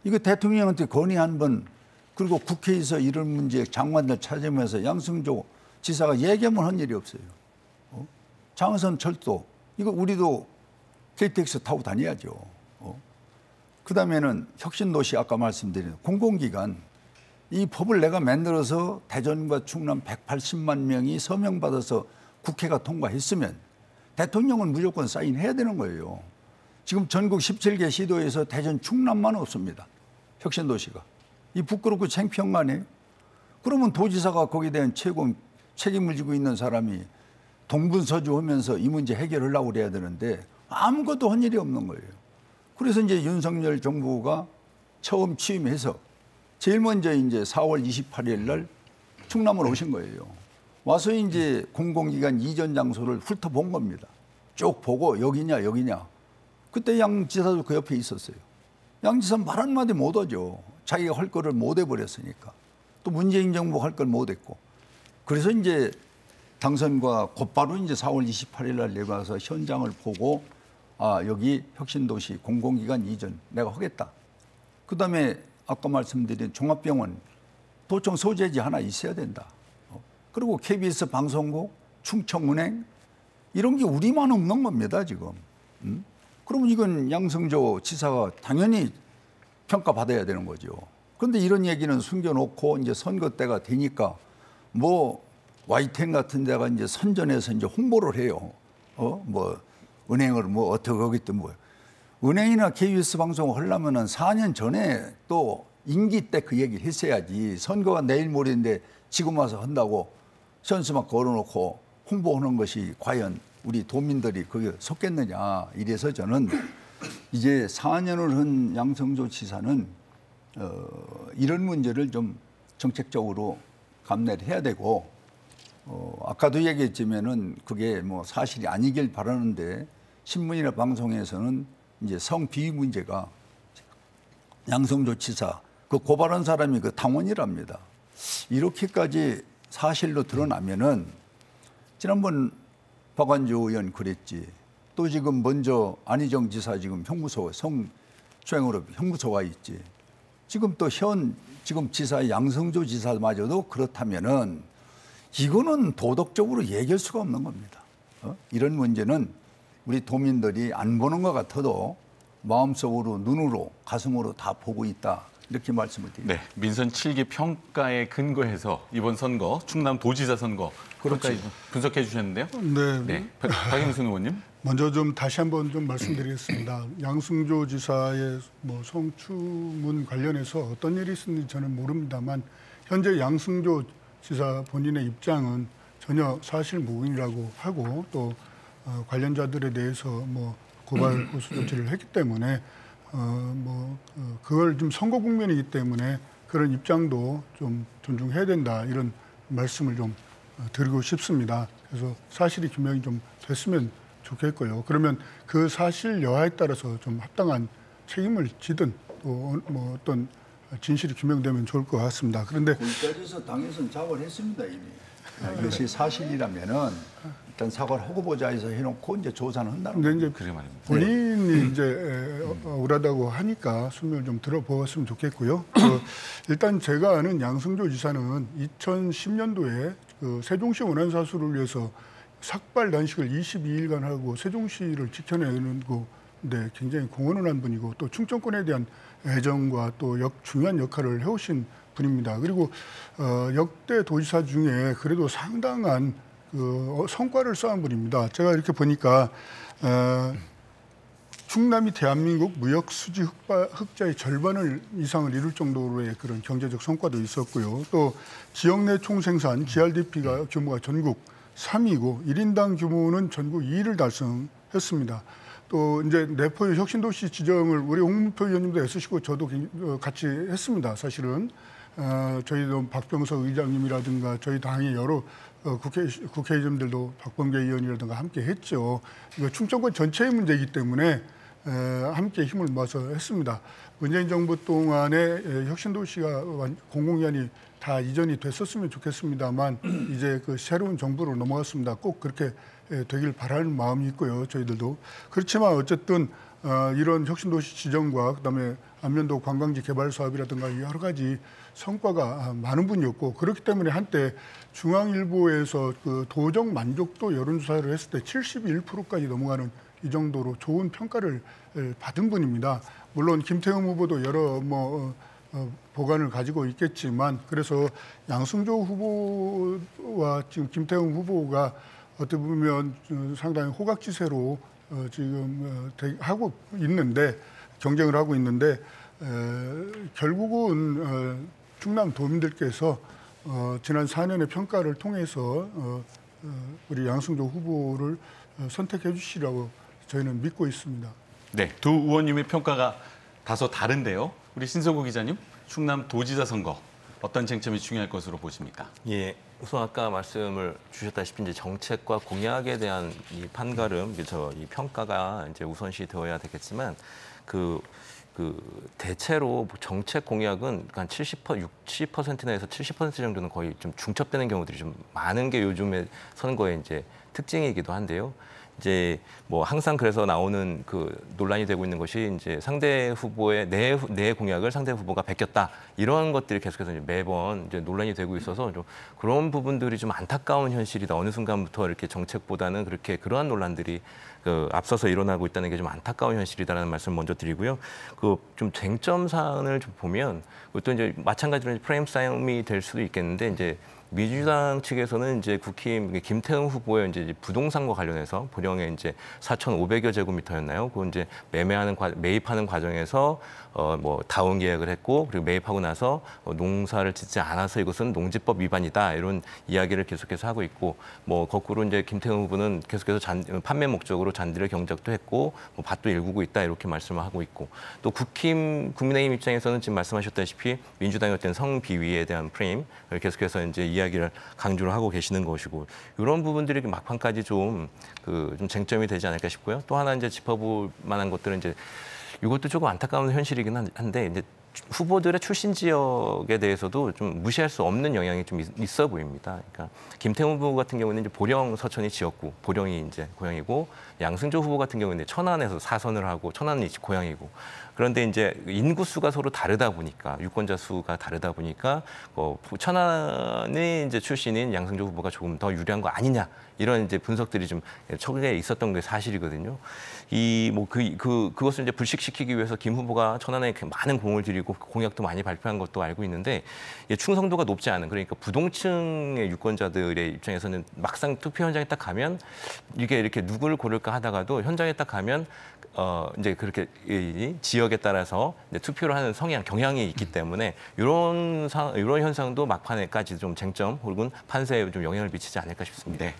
이거 대통령한테 건의 한 번 그리고 국회에서 이런 문제 장관들 찾으면서 양승조 지사가 얘기하면 한 일이 없어요. 장항선 철도 이거 우리도 KTX 타고 다녀야죠. 그다음에는 혁신도시 아까 말씀드린 공공기관 이 법을 내가 만들어서 대전과 충남 180만 명이 서명받아서 국회가 통과했으면 대통령은 무조건 사인해야 되는 거예요. 지금 전국 17개 시도에서 대전 충남만 없습니다. 혁신도시가. 이 부끄럽고 창피한 거 아니에요? 그러면 도지사가 거기에 대한 최고 책임을 지고 있는 사람이 동분서주하면서 이 문제 해결하려고 그래야 되는데 아무것도 한 일이 없는 거예요. 그래서 이제 윤석열 정부가 처음 취임해서 제일 먼저 이제 4월 28일 날 충남을 오신 거예요. 와서 이제 공공기관 이전 장소를 훑어본 겁니다. 쭉 보고 여기냐 여기냐. 그때 양 지사도 그 옆에 있었어요. 양 지사 말 한마디 못 하죠. 자기가 할 거를 못 해버렸으니까. 또 문재인 정부 할 걸 못 했고. 그래서 이제 당선과 곧바로 이제 4월 28일 날 내려가서 현장을 보고 여기 혁신도시 공공기관 이전 내가 하겠다. 그다음에 아까 말씀드린 종합병원 도청 소재지 하나 있어야 된다. 그리고 KBS 방송국, 충청은행 이런 게 우리만 없는 겁니다 지금. 그러면 이건 양승조 지사가 당연히 평가받아야 되는 거죠. 그런데 이런 얘기는 숨겨놓고 이제 선거 때가 되니까 뭐 YTN 같은 데가 이제 선전해서 이제 홍보를 해요. 뭐 은행을 뭐 어떻게 하겠든 뭐. 은행이나 KBS 방송을 하려면은 4년 전에 또 임기 때 그 얘기를 했어야지. 선거가 내일 모레인데 지금 와서 한다고 현수막 걸어놓고 홍보하는 것이 과연 우리 도민들이 거기에 속겠느냐. 이래서 저는 이제 4년을 한 양승조 지사는 이런 문제를 좀 정책적으로 감내를 해야 되고 아까도 얘기했지만은 그게 뭐 사실이 아니길 바라는데 신문이나 방송에서는 이제 성비위 문제가 양승조 지사 그 고발한 사람이 그 당원이랍니다. 이렇게까지 사실로 드러나면은 지난번 박완주 의원 그랬지. 또 지금 먼저 안희정 지사 지금 형무소 성추행으로 형무소가 있지. 지금 또 지금 지사 양승조 지사마저도 그렇다면은 이거는 도덕적으로 얘기할 수가 없는 겁니다. 이런 문제는 우리 도민들이 안 보는 것 같아도 마음속으로 눈으로 가슴으로 다 보고 있다. 이렇게 말씀을 드립니다. 네, 민선 7기 평가에 근거해서 이번 선거 충남 도지사 선거 평가에 분석해 주셨는데요. 네, 박영순 의원님. 먼저 좀 다시 한번 좀 말씀드리겠습니다. 양승조 지사의 뭐 성추문 관련해서 어떤 일이 있었는지 저는 모릅니다만 현재 양승조 지사 본인의 입장은 전혀 사실무근이라고 하고 또 관련자들에 대해서 뭐 고발 고소 조치를 했기 때문에 그걸 좀 선거 국면이기 때문에 그런 입장도 좀 존중해야 된다 이런 말씀을 좀 드리고 싶습니다. 그래서 사실이 규명이 좀 됐으면 좋겠고요. 그러면 그 사실 여하에 따라서 좀 합당한 책임을 지든 또 뭐 어떤 진실이 규명되면 좋을 것 같습니다. 그런데 거기까지서 당에서는 사과를 했습니다 이미. 이것이 사실이라면은 일단 사과를 하고 보자 해서 해놓고 이제 조사는 한다는 근데 이제 그래 말입니다. 본인이 이제 억울하다고 하니까 설명을 좀 들어보았으면 좋겠고요. 일단 제가 아는 양승조 지사는 2010년도에 그 세종시 원안사수를 위해서 삭발 단식을 22일간 하고 세종시를 지켜내는 건데 굉장히 공헌을 한 분이고 또 충청권에 대한 애정과 또 중요한 역할을 해오신 분입니다. 그리고 역대 도지사 중에 그래도 상당한 그 성과를 쌓은 분입니다. 제가 이렇게 보니까 충남이 대한민국 무역 수지 흑자의 절반을 이상을 이룰 정도로의 그런 경제적 성과도 있었고요. 또 지역 내 총생산 GRDP가 규모가 전국 3위고 1인당 규모는 전국 2위를 달성했습니다. 또 이제 내포의 혁신도시 지정을 우리 홍문표 의원님도 애쓰시고 저도 같이 했습니다. 사실은 저희도 박병석 의장님이라든가 저희 당의 여러 국회의원들도 박범계 의원이라든가 함께 했죠. 이거 충청권 전체의 문제이기 때문에 함께 힘을 모아서 했습니다. 문재인 정부 동안에 혁신도시가 공공기관이 다 이전이 됐었으면 좋겠습니다만 이제 그 새로운 정부로 넘어갔습니다. 꼭 그렇게 되길 바라는 마음이 있고요. 저희들도. 그렇지만 어쨌든 이런 혁신도시 지정과 그다음에 안면도 관광지 개발 사업이라든가 여러 가지 성과가 많은 분이었고 그렇기 때문에 한때 중앙일보에서 그 도적 만족도 여론조사를 했을 때 71%까지 넘어가는 이 정도로 좋은 평가를 받은 분입니다. 물론 김태형 후보도 여러 보관을 가지고 있겠지만 그래서 양승조 후보와 지금 김태형 후보가 어떻게 보면 상당히 호각지세로 지금 하고 있는데 경쟁을 하고 있는데 결국은 충남 도민들께서 지난 4년의 평가를 통해서 우리 양승조 후보를 선택해 주시라고 저희는 믿고 있습니다. 네, 두 의원님의 평가가 다소 다른데요. 우리 신성구 기자님, 충남 도지사 선거 어떤 쟁점이 중요할 것으로 보십니까? 예, 우선 아까 말씀을 주셨다시피 이제 정책과 공약에 대한 이 판가름, 이 평가가 이제 우선시 되어야 되겠지만 그 대체로 정책 공약은 한 60% 내에서 70% 정도는 거의 좀 중첩되는 경우들이 좀 많은 게 요즘의 선거의 이제 특징이기도 한데요. 이제 뭐 항상 그래서 나오는 그 논란이 되고 있는 것이 이제 상대 후보의 내 공약을 상대 후보가 베꼈다 이런 것들이 계속해서 이제 매번 이제 논란이 되고 있어서 좀 그런 부분들이 좀 안타까운 현실이다. 어느 순간부터 이렇게 정책보다는 그러한 논란들이 앞서서 일어나고 있다는 게 좀 안타까운 현실이다라는 말씀을 먼저 드리고요. 좀 쟁점 사안을 좀 보면 또 이제 마찬가지로 프레임 싸움이 될 수도 있겠는데 이제 민주당 측에서는 이제 국힘 김태흠 후보의 이제 부동산과 관련해서 보령에 이제 4,500여 제곱미터였나요? 그 이제 매입하는 과정에서 뭐 다운 계약을 했고 그리고 매입하고 나서 농사를 짓지 않아서 이것은 농지법 위반이다 이런 이야기를 계속해서 하고 있고 뭐 거꾸로 이제 김태흠 후보는 계속해서 판매 목적으로 잔디를 경작도 했고 뭐 밭도 일구고 있다 이렇게 말씀을 하고 있고 또 국민의힘 입장에서는 지금 말씀하셨다시피 민주당의 어떤 성비위에 대한 프레임을 계속해서 이제 이야기를 강조를 하고 계시는 것이고 이런 부분들이 막판까지 좀 쟁점이 되지 않을까 싶고요. 또 하나 이제 짚어볼 만한 것들은 이제 이것도 조금 안타까운 현실이긴 한데 이제 후보들의 출신 지역에 대해서도 좀 무시할 수 없는 영향이 좀 있어 보입니다. 그러니까 김태훈 후보 같은 경우는 이제 보령 서천이 지역구, 보령이 이제 고향이고 양승조 후보 같은 경우는 천안에서 사선을 하고 천안이 고향이고 그런데 이제 인구수가 서로 다르다 보니까 유권자 수가 다르다 보니까 천안의 이제 출신인 양승조 후보가 조금 더 유리한 거 아니냐 이런 이제 분석들이 좀 최근에 있었던 게 사실이거든요. 그것을 이제 불식시키기 위해서 김 후보가 천안에 많은 공을 들이고 공약도 많이 발표한 것도 알고 있는데 충성도가 높지 않은 그러니까 부동층의 유권자들의 입장에서는 막상 투표 현장에 딱 가면 이렇게 누구를 고를까 하다가도 현장에 딱 가면 이제 그렇게 지역에 따라서 이제 투표를 하는 경향이 있기 때문에 이런 현상도 막판에까지 좀 쟁점 혹은 판세에 좀 영향을 미치지 않을까 싶습니다. 네.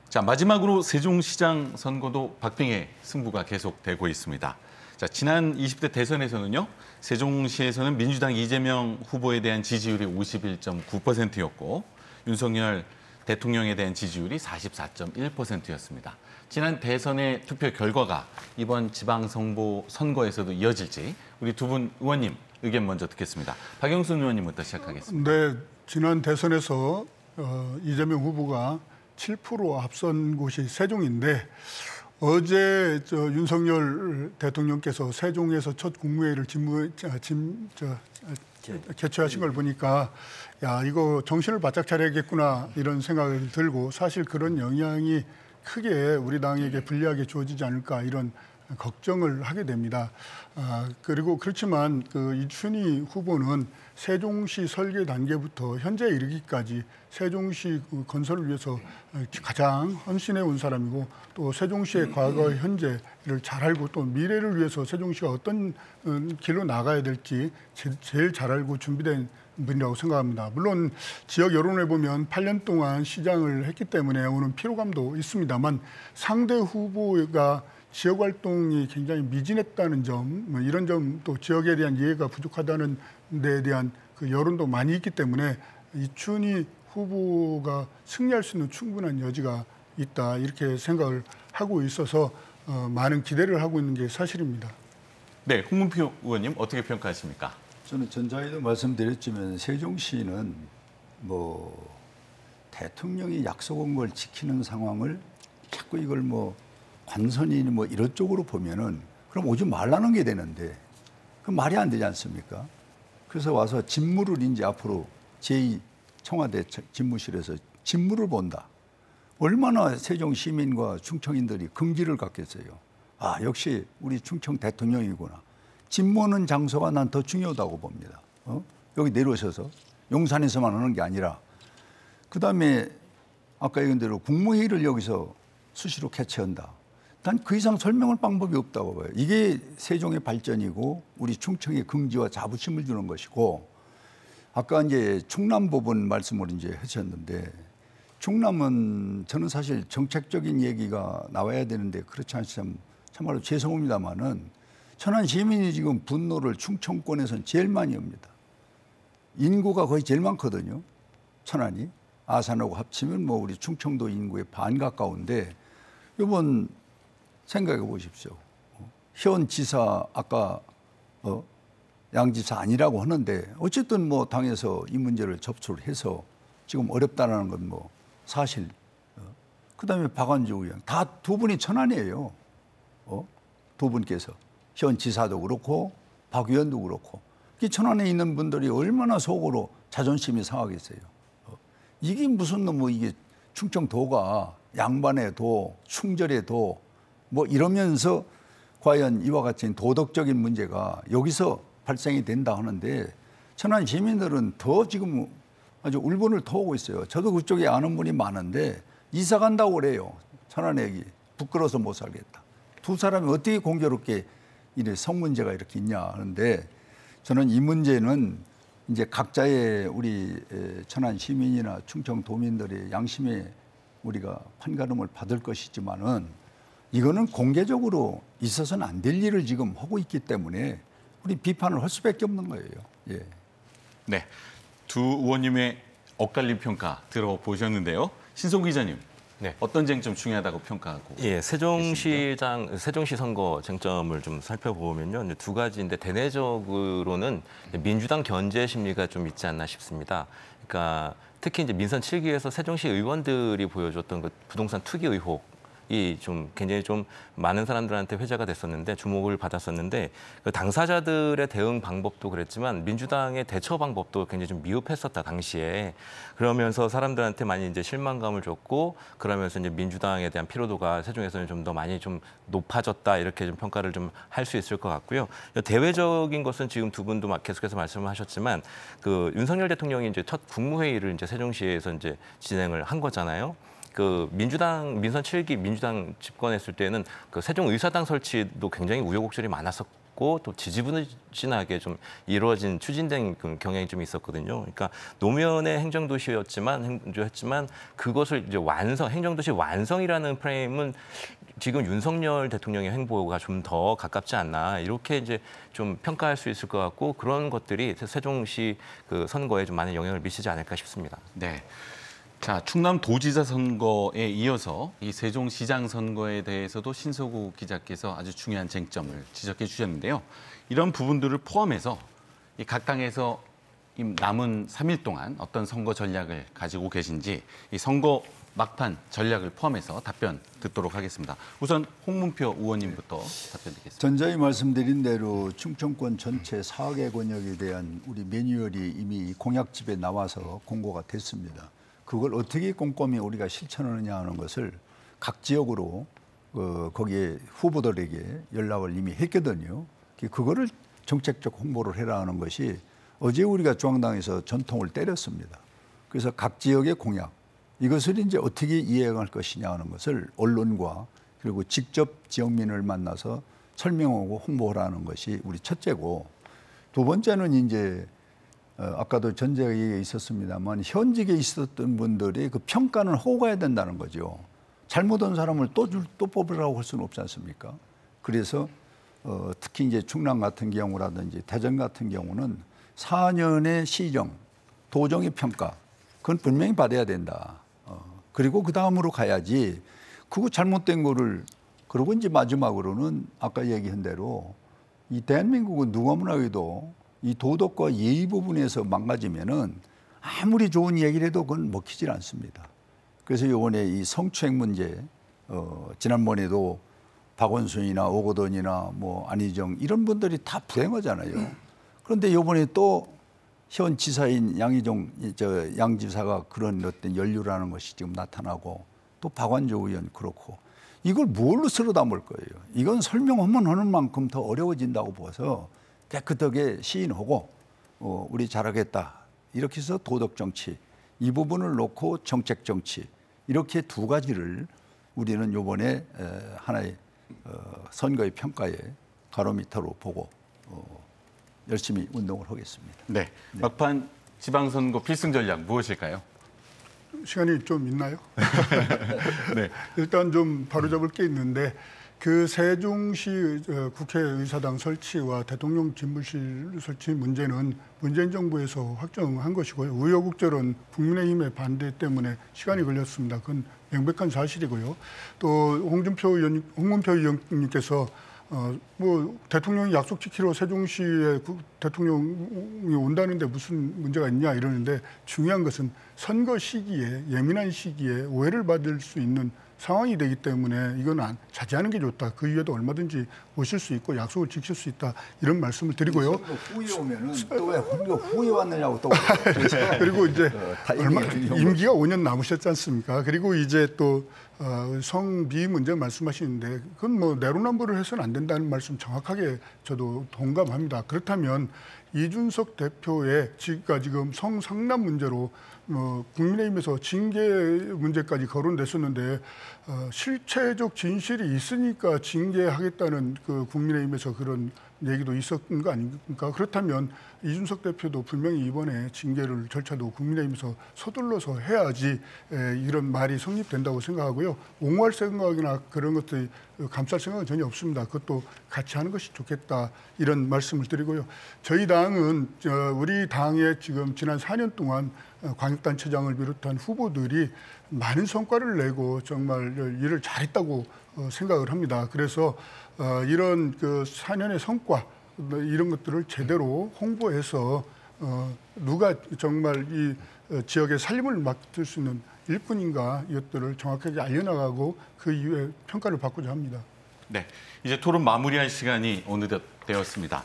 자, 마지막으로 세종시장 선거도 박빙의 승부가 계속되고 있습니다. 자, 지난 20대 대선에서는요. 세종시에서는 민주당 이재명 후보에 대한 지지율이 51.9%였고 윤석열 대통령에 대한 지지율이 44.1%였습니다. 지난 대선의 투표 결과가 이번 지방선거에서도 이어질지 우리 두 분 의원님 의견 먼저 듣겠습니다. 박영순 의원님부터 시작하겠습니다. 네, 지난 대선에서 이재명 후보가 7% 앞선 곳이 세종인데 어제 윤석열 대통령께서 세종에서 첫 국무회의를 개최하신 걸 보니까 야 이거 정신을 바짝 차려야겠구나 이런 생각이 들고 사실 그런 영향이 크게 우리 당에게 불리하게 주어지지 않을까 이런 걱정을 하게 됩니다. 그리고 그렇지만 이춘희 후보는 세종시 설계 단계부터 현재 이르기까지 세종시 건설을 위해서 가장 헌신해 온 사람이고 또 세종시의 과거 현재를 잘 알고 또 미래를 위해서 세종시가 어떤 길로 나가야 될지 제일 잘 알고 준비된 분이라고 생각합니다. 물론 지역 여론을 보면 8년 동안 시장을 했기 때문에 오는 피로감도 있습니다만 상대 후보가 지역 활동이 굉장히 미진했다는 점, 이런 점 또 지역에 대한 이해가 부족하다는 데에 대한 여론도 많이 있기 때문에 이춘희 후보가 승리할 수 있는 충분한 여지가 있다 이렇게 생각을 하고 있어서 많은 기대를 하고 있는 게 사실입니다. 네, 홍문표 의원님 어떻게 평가하십니까? 저는 전자에도 말씀드렸지만 세종시는 대통령이 약속한 걸 지키는 상황을 자꾸 이걸 관선이 이런 쪽으로 보면은 그럼 오지 말라는 게 되는데 그 말이 안 되지 않습니까? 그래서 와서 직무를 이제 앞으로 제2 청와대 집무실에서 직무를 본다. 얼마나 세종 시민과 충청인들이 긍지를 갖겠어요. 아, 역시 우리 충청 대통령이구나. 직무하는 장소가 난 더 중요하다고 봅니다. 여기 내려오셔서 용산에서만 하는 게 아니라 그다음에 아까 얘기한 대로 국무회의를 여기서 수시로 개최한다. 난 그 이상 설명할 방법이 없다고 봐요. 이게 세종의 발전이고 우리 충청의 긍지와 자부심을 주는 것이고 아까 이제 충남 부분 말씀을 이제 하셨는데 충남은 저는 사실 정책적인 얘기가 나와야 되는데 그렇지 않으면 참말로 죄송합니다만은 천안 시민이 지금 분노를 충청권에서는 제일 많이 합니다. 인구가 거의 제일 많거든요. 천안이. 아산하고 합치면 뭐 우리 충청도 인구의 반 가까운데 이번 생각해 보십시오. 현 지사 아까 양지사 아니라고 하는데 어쨌든 뭐 당에서 이 문제를 접수를 해서 지금 어렵다는 건 뭐 사실. 그다음에 박완주 의원 다 두 분이 천안이에요. 두 분께서 현 지사도 그렇고 박 의원도 그렇고 이 천안에 있는 분들이 얼마나 속으로 자존심이 상하겠어요. 이게 무슨 뭐 이게 충청도가 양반의 도, 충절의 도 뭐 이러면서 과연 이와 같은 도덕적인 문제가 여기서 발생이 된다 하는데 천안 시민들은 더 지금 아주 울분을 토하고 있어요. 저도 그쪽에 아는 분이 많은데 이사 간다고 그래요. 천안에 부끄러워서 못 살겠다. 두 사람이 어떻게 공교롭게 이래 성 문제가 이렇게 있냐 하는데 저는 이 문제는 이제 각자의 우리 천안 시민이나 충청도민들의 양심에 우리가 판가름을 받을 것이지만은 이거는 공개적으로 있어서는 안 될 일을 지금 하고 있기 때문에 우리 비판을 할 수밖에 없는 거예요. 예. 네, 두 의원님의 엇갈린 평가 들어보셨는데요. 신성 기자님, 네. 어떤 쟁점 중요하다고 평가하고? 예, 세종시 선거 쟁점을 좀 살펴보면요, 두 가지인데 대내적으로는 민주당 견제 심리가 좀 있지 않나 싶습니다. 그러니까 특히 이제 민선 7기에서 세종시 의원들이 보여줬던 그 부동산 투기 의혹. 이 좀 굉장히 좀 많은 사람들한테 회자가 됐었는데 주목을 받았었는데 그 당사자들의 대응 방법도 그랬지만 민주당의 대처 방법도 굉장히 좀 미흡했었다 당시에. 그러면서 사람들한테 많이 이제 실망감을 줬고 그러면서 이제 민주당에 대한 피로도가 세종에서는 좀 더 많이 좀 높아졌다 이렇게 좀 평가를 좀 할 수 있을 것 같고요. 대외적인 것은 지금 두 분도 계속해서 말씀하셨지만 그 윤석열 대통령이 이제 첫 국무회의를 이제 세종시에서 이제 진행을 한 거잖아요. 그 민주당 민선 7기 민주당 집권했을 때는 그 세종 의사당 설치도 굉장히 우여곡절이 많았었고 또 지지부진하게 좀 이루어진 추진된 그 경향이 좀 있었거든요. 그러니까 노면의 행정도시였지만 그것을 이제 행정도시 완성이라는 프레임은 지금 윤석열 대통령의 행보가 좀 더 가깝지 않나 이렇게 이제 좀 평가할 수 있을 것 같고 그런 것들이 세종시 그 선거에 좀 많은 영향을 미치지 않을까 싶습니다. 네. 자, 충남도지사 선거에 이어서 이 세종시장 선거에 대해서도 신소구 기자께서 아주 중요한 쟁점을 지적해 주셨는데요. 이런 부분들을 포함해서 이 각 당에서 이 남은 3일 동안 어떤 선거 전략을 가지고 계신지 이 선거 막판 전략을 포함해서 답변 듣도록 하겠습니다. 우선 홍문표 의원님부터 답변 드리겠습니다. 전자에 말씀드린 대로 충청권 전체 4개 권역에 대한 우리 매뉴얼이 이미 공약집에 나와서 공고가 됐습니다. 그걸 어떻게 꼼꼼히 우리가 실천하느냐 하는 것을 각 지역으로 거기에 후보들에게 연락을 이미 했거든요. 그거를 정책적 홍보를 해라 하는 것이 어제 우리가 중앙당에서 전통을 때렸습니다. 그래서 각 지역의 공약, 이것을 이제 어떻게 이해할 것이냐 하는 것을 언론과 그리고 직접 지역민을 만나서 설명하고 홍보하라는 것이 우리 첫째고, 두 번째는 이제 아까도 전제 얘기가 있었습니다만 현직에 있었던 분들이 그 평가는 하고 가야 된다는 거죠. 잘못한 사람을 또 뽑으라고 할 수는 없지 않습니까? 그래서 특히 이제 충남 같은 경우라든지 대전 같은 경우는 4년의 시정, 도정의 평가, 그건 분명히 받아야 된다. 그리고 그 다음으로 가야지. 그거 잘못된 거를 그러고 이제 마지막으로는 아까 얘기한 대로 이 대한민국은 누구나 해도 이 도덕과 예의 부분에서 망가지면은 아무리 좋은 얘기를 해도 그건 먹히질 않습니다. 그래서 이번에 이 성추행 문제, 지난번에도 박원순이나 오거돈이나 뭐 안희정 이런 분들이 다 불행하잖아요. 그런데 이번에 또 현 지사인 양 지사가 그런 어떤 연루라는 것이 지금 나타나고 또 박완주 의원 그렇고 이걸 뭘로 쓸어 담을 거예요. 이건 설명하면 하는 만큼 더 어려워진다고 봐서 깨끗하게 시인하고 우리 잘하겠다 이렇게 해서 도덕 정치 이 부분을 놓고 정책 정치 이렇게 두 가지를 우리는 이번에 하나의 선거의 평가에 가로미터로 보고 열심히 운동을 하겠습니다. 네, 막판 지방선거 필승 전략 무엇일까요? 시간이 좀 있나요? 네. 일단 좀 바로잡을 게 있는데 그 세종시 국회의사당 설치와 대통령 집무실 설치 문제는 문재인 정부에서 확정한 것이고요. 우여곡절은 국민의힘의 반대 때문에 시간이 걸렸습니다. 그건 명백한 사실이고요. 또 홍문표 의원님께서 뭐 대통령이 약속 지키러 세종시에 대통령이 온다는데 무슨 문제가 있냐 이러는데 중요한 것은 선거 시기에 예민한 시기에 오해를 받을 수 있는 상황이 되기 때문에 이건 자제하는 게 좋다. 그 이후에도 얼마든지 오실 수 있고 약속을 지킬 수 있다. 이런 말씀을 드리고요. 선거 후에 오면은 또 왜 선거 후에 왔느냐고 또 그리고 이제 임기가 거. 5년 남으셨지 않습니까? 그리고 이제 또 성비 문제 말씀하시는데 그건 뭐 내로남불을 해서는 안 된다는 말씀 정확하게 저도 동감합니다. 그렇다면 이준석 대표의 지금 성상남 문제로 국민의힘에서 징계 문제까지 거론됐었는데 실체적 진실이 있으니까 징계하겠다는 그 국민의힘에서 그런 얘기도 있었던 거 아닙니까? 그렇다면 이준석 대표도 분명히 이번에 징계를 절차도 국민의힘에서 서둘러서 해야지 이런 말이 성립된다고 생각하고요. 옹호할 생각이나 그런 것들이 감쌀 생각은 전혀 없습니다. 그것도 같이 하는 것이 좋겠다 이런 말씀을 드리고요. 저희 당은 우리 당에 지금 지난 4년 동안 광역단체장을 비롯한 후보들이 많은 성과를 내고 정말 일을 잘했다고 생각을 합니다. 그래서 이런 그 4년의 성과 이런 것들을 제대로 홍보해서 누가 정말 이 지역의 살림을 맡을 수 있는 일꾼인가 이것들을 정확하게 알려나가고 그 이후에 평가를 받고자 합니다. 네, 이제 토론 마무리할 시간이 어느덧 되었습니다.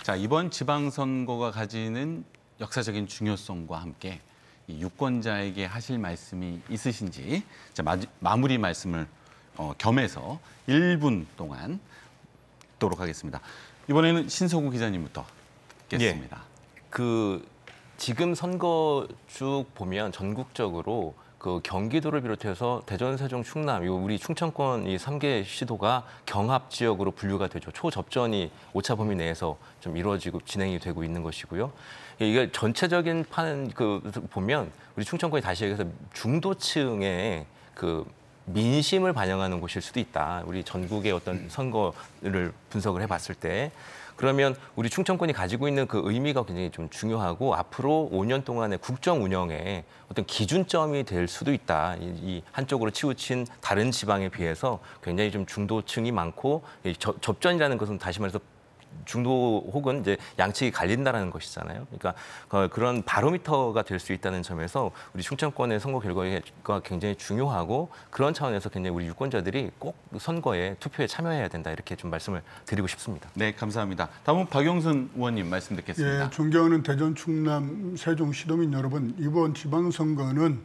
자, 이번 지방선거가 가지는 역사적인 중요성과 함께 이 유권자에게 하실 말씀이 있으신지 자, 마무리 말씀을 겸해서 1분 동안 듣도록 하겠습니다. 이번에는 신서구 기자님부터 듣겠습니다. 그 지금 선거 쭉 보면 전국적으로 그 경기도를 비롯해서 대전, 세종, 충남, 우리 충청권 이 3개 시도가 경합 지역으로 분류가 되죠. 초접전이 오차 범위 내에서 좀 이루어지고 진행이 되고 있는 것이고요. 이게 전체적인 보면 우리 충청권이 다시 얘기해서 중도층의 그 민심을 반영하는 곳일 수도 있다. 우리 전국의 어떤 선거를 분석을 해봤을 때. 그러면 우리 충청권이 가지고 있는 그 의미가 굉장히 좀 중요하고 앞으로 5년 동안의 국정 운영에 어떤 기준점이 될 수도 있다. 이 한쪽으로 치우친 다른 지방에 비해서 굉장히 좀 중도층이 많고 접전이라는 것은 다시 말해서 중도 혹은 이제 양측이 갈린다라는 것이잖아요. 그러니까 그런 바로미터가 될 수 있다는 점에서 우리 충청권의 선거 결과가 굉장히 중요하고 그런 차원에서 굉장히 우리 유권자들이 꼭 선거에 투표에 참여해야 된다 이렇게 좀 말씀을 드리고 싶습니다. 네, 감사합니다. 다음은 박용순 의원님 말씀 듣겠습니다. 예, 존경하는 대전, 충남, 세종 시도민 여러분, 이번 지방선거는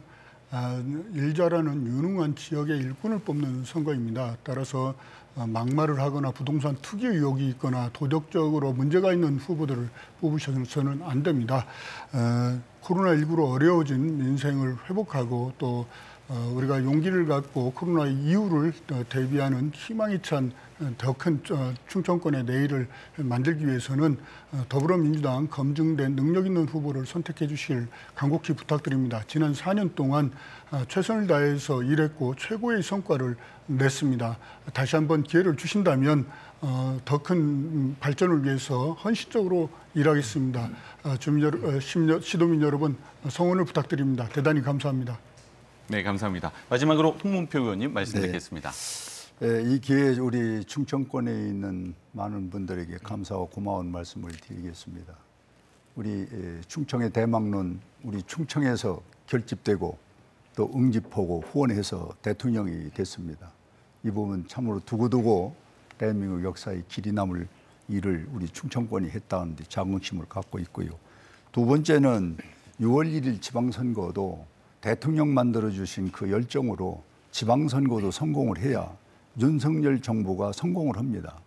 일 잘하는 유능한 지역의 일꾼을 뽑는 선거입니다. 따라서 막말을 하거나 부동산 투기 의혹이 있거나 도덕적으로 문제가 있는 후보들을 뽑으셔서는 안 됩니다. 코로나19로 어려워진 민생을 회복하고 또 우리가 용기를 갖고 코로나 이후를 대비하는 희망이 찬 더 큰 충청권의 내일을 만들기 위해서는 더불어민주당 검증된 능력 있는 후보를 선택해 주실 간곡히 부탁드립니다. 지난 4년 동안 최선을 다해서 일했고 최고의 성과를 냈습니다. 다시 한번 기회를 주신다면 더 큰 발전을 위해서 헌신적으로 일하겠습니다. 시도민 여러분 성원을 부탁드립니다. 대단히 감사합니다. 네, 감사합니다. 마지막으로 홍문표 의원님 말씀 듣겠습니다. 이 기회에 우리 충청권에 있는 많은 분들에게 감사와 고마운 말씀을 드리겠습니다. 우리 충청의 대망론, 우리 충청에서 결집되고 또 응집하고 후원해서 대통령이 됐습니다. 이 부분 참으로 두고두고 대한민국 역사의 길이 남을 일을 우리 충청권이 했다는 데 자긍심을 갖고 있고요. 두 번째는 6월 1일 지방선거도 대통령 만들어주신 그 열정으로 지방선거도 성공을 해야 윤석열 정부가 성공을 합니다.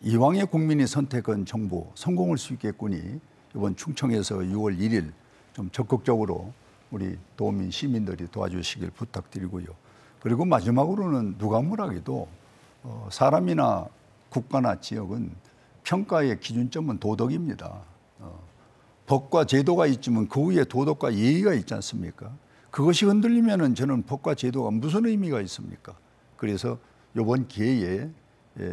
이왕의 국민이 선택한 정부 성공할 수 있겠거니 이번 충청에서 6월 1일 좀 적극적으로 우리 도민 시민들이 도와주시길 부탁드리고요. 그리고 마지막으로는 누가 뭐라해도 사람이나 국가나 지역은 평가의 기준점은 도덕입니다. 법과 제도가 있지만 그 위에 도덕과 예의가 있지 않습니까? 그것이 흔들리면은 저는 법과 제도가 무슨 의미가 있습니까? 그래서 이번 기회에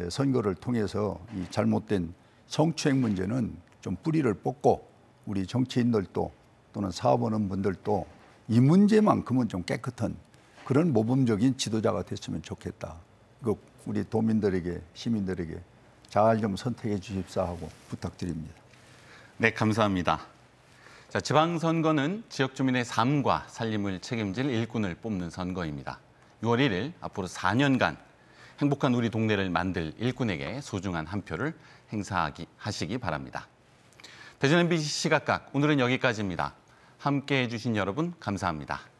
선거를 통해서 이 잘못된 성추행 문제는 좀 뿌리를 뽑고 우리 정치인들도 또는 사업하는 분들도 이 문제만큼은 좀 깨끗한 그런 모범적인 지도자가 됐으면 좋겠다. 이거 우리 도민들에게 시민들에게 잘 좀 선택해 주십사 하고 부탁드립니다. 네, 감사합니다. 자, 지방선거는 지역 주민의 삶과 살림을 책임질 일꾼을 뽑는 선거입니다. 6월 1일 앞으로 4년간 행복한 우리 동네를 만들 일꾼에게 소중한 한 표를 행사하시기 바랍니다. 대전 MBC 시각각 오늘은 여기까지입니다. 함께해 주신 여러분 감사합니다.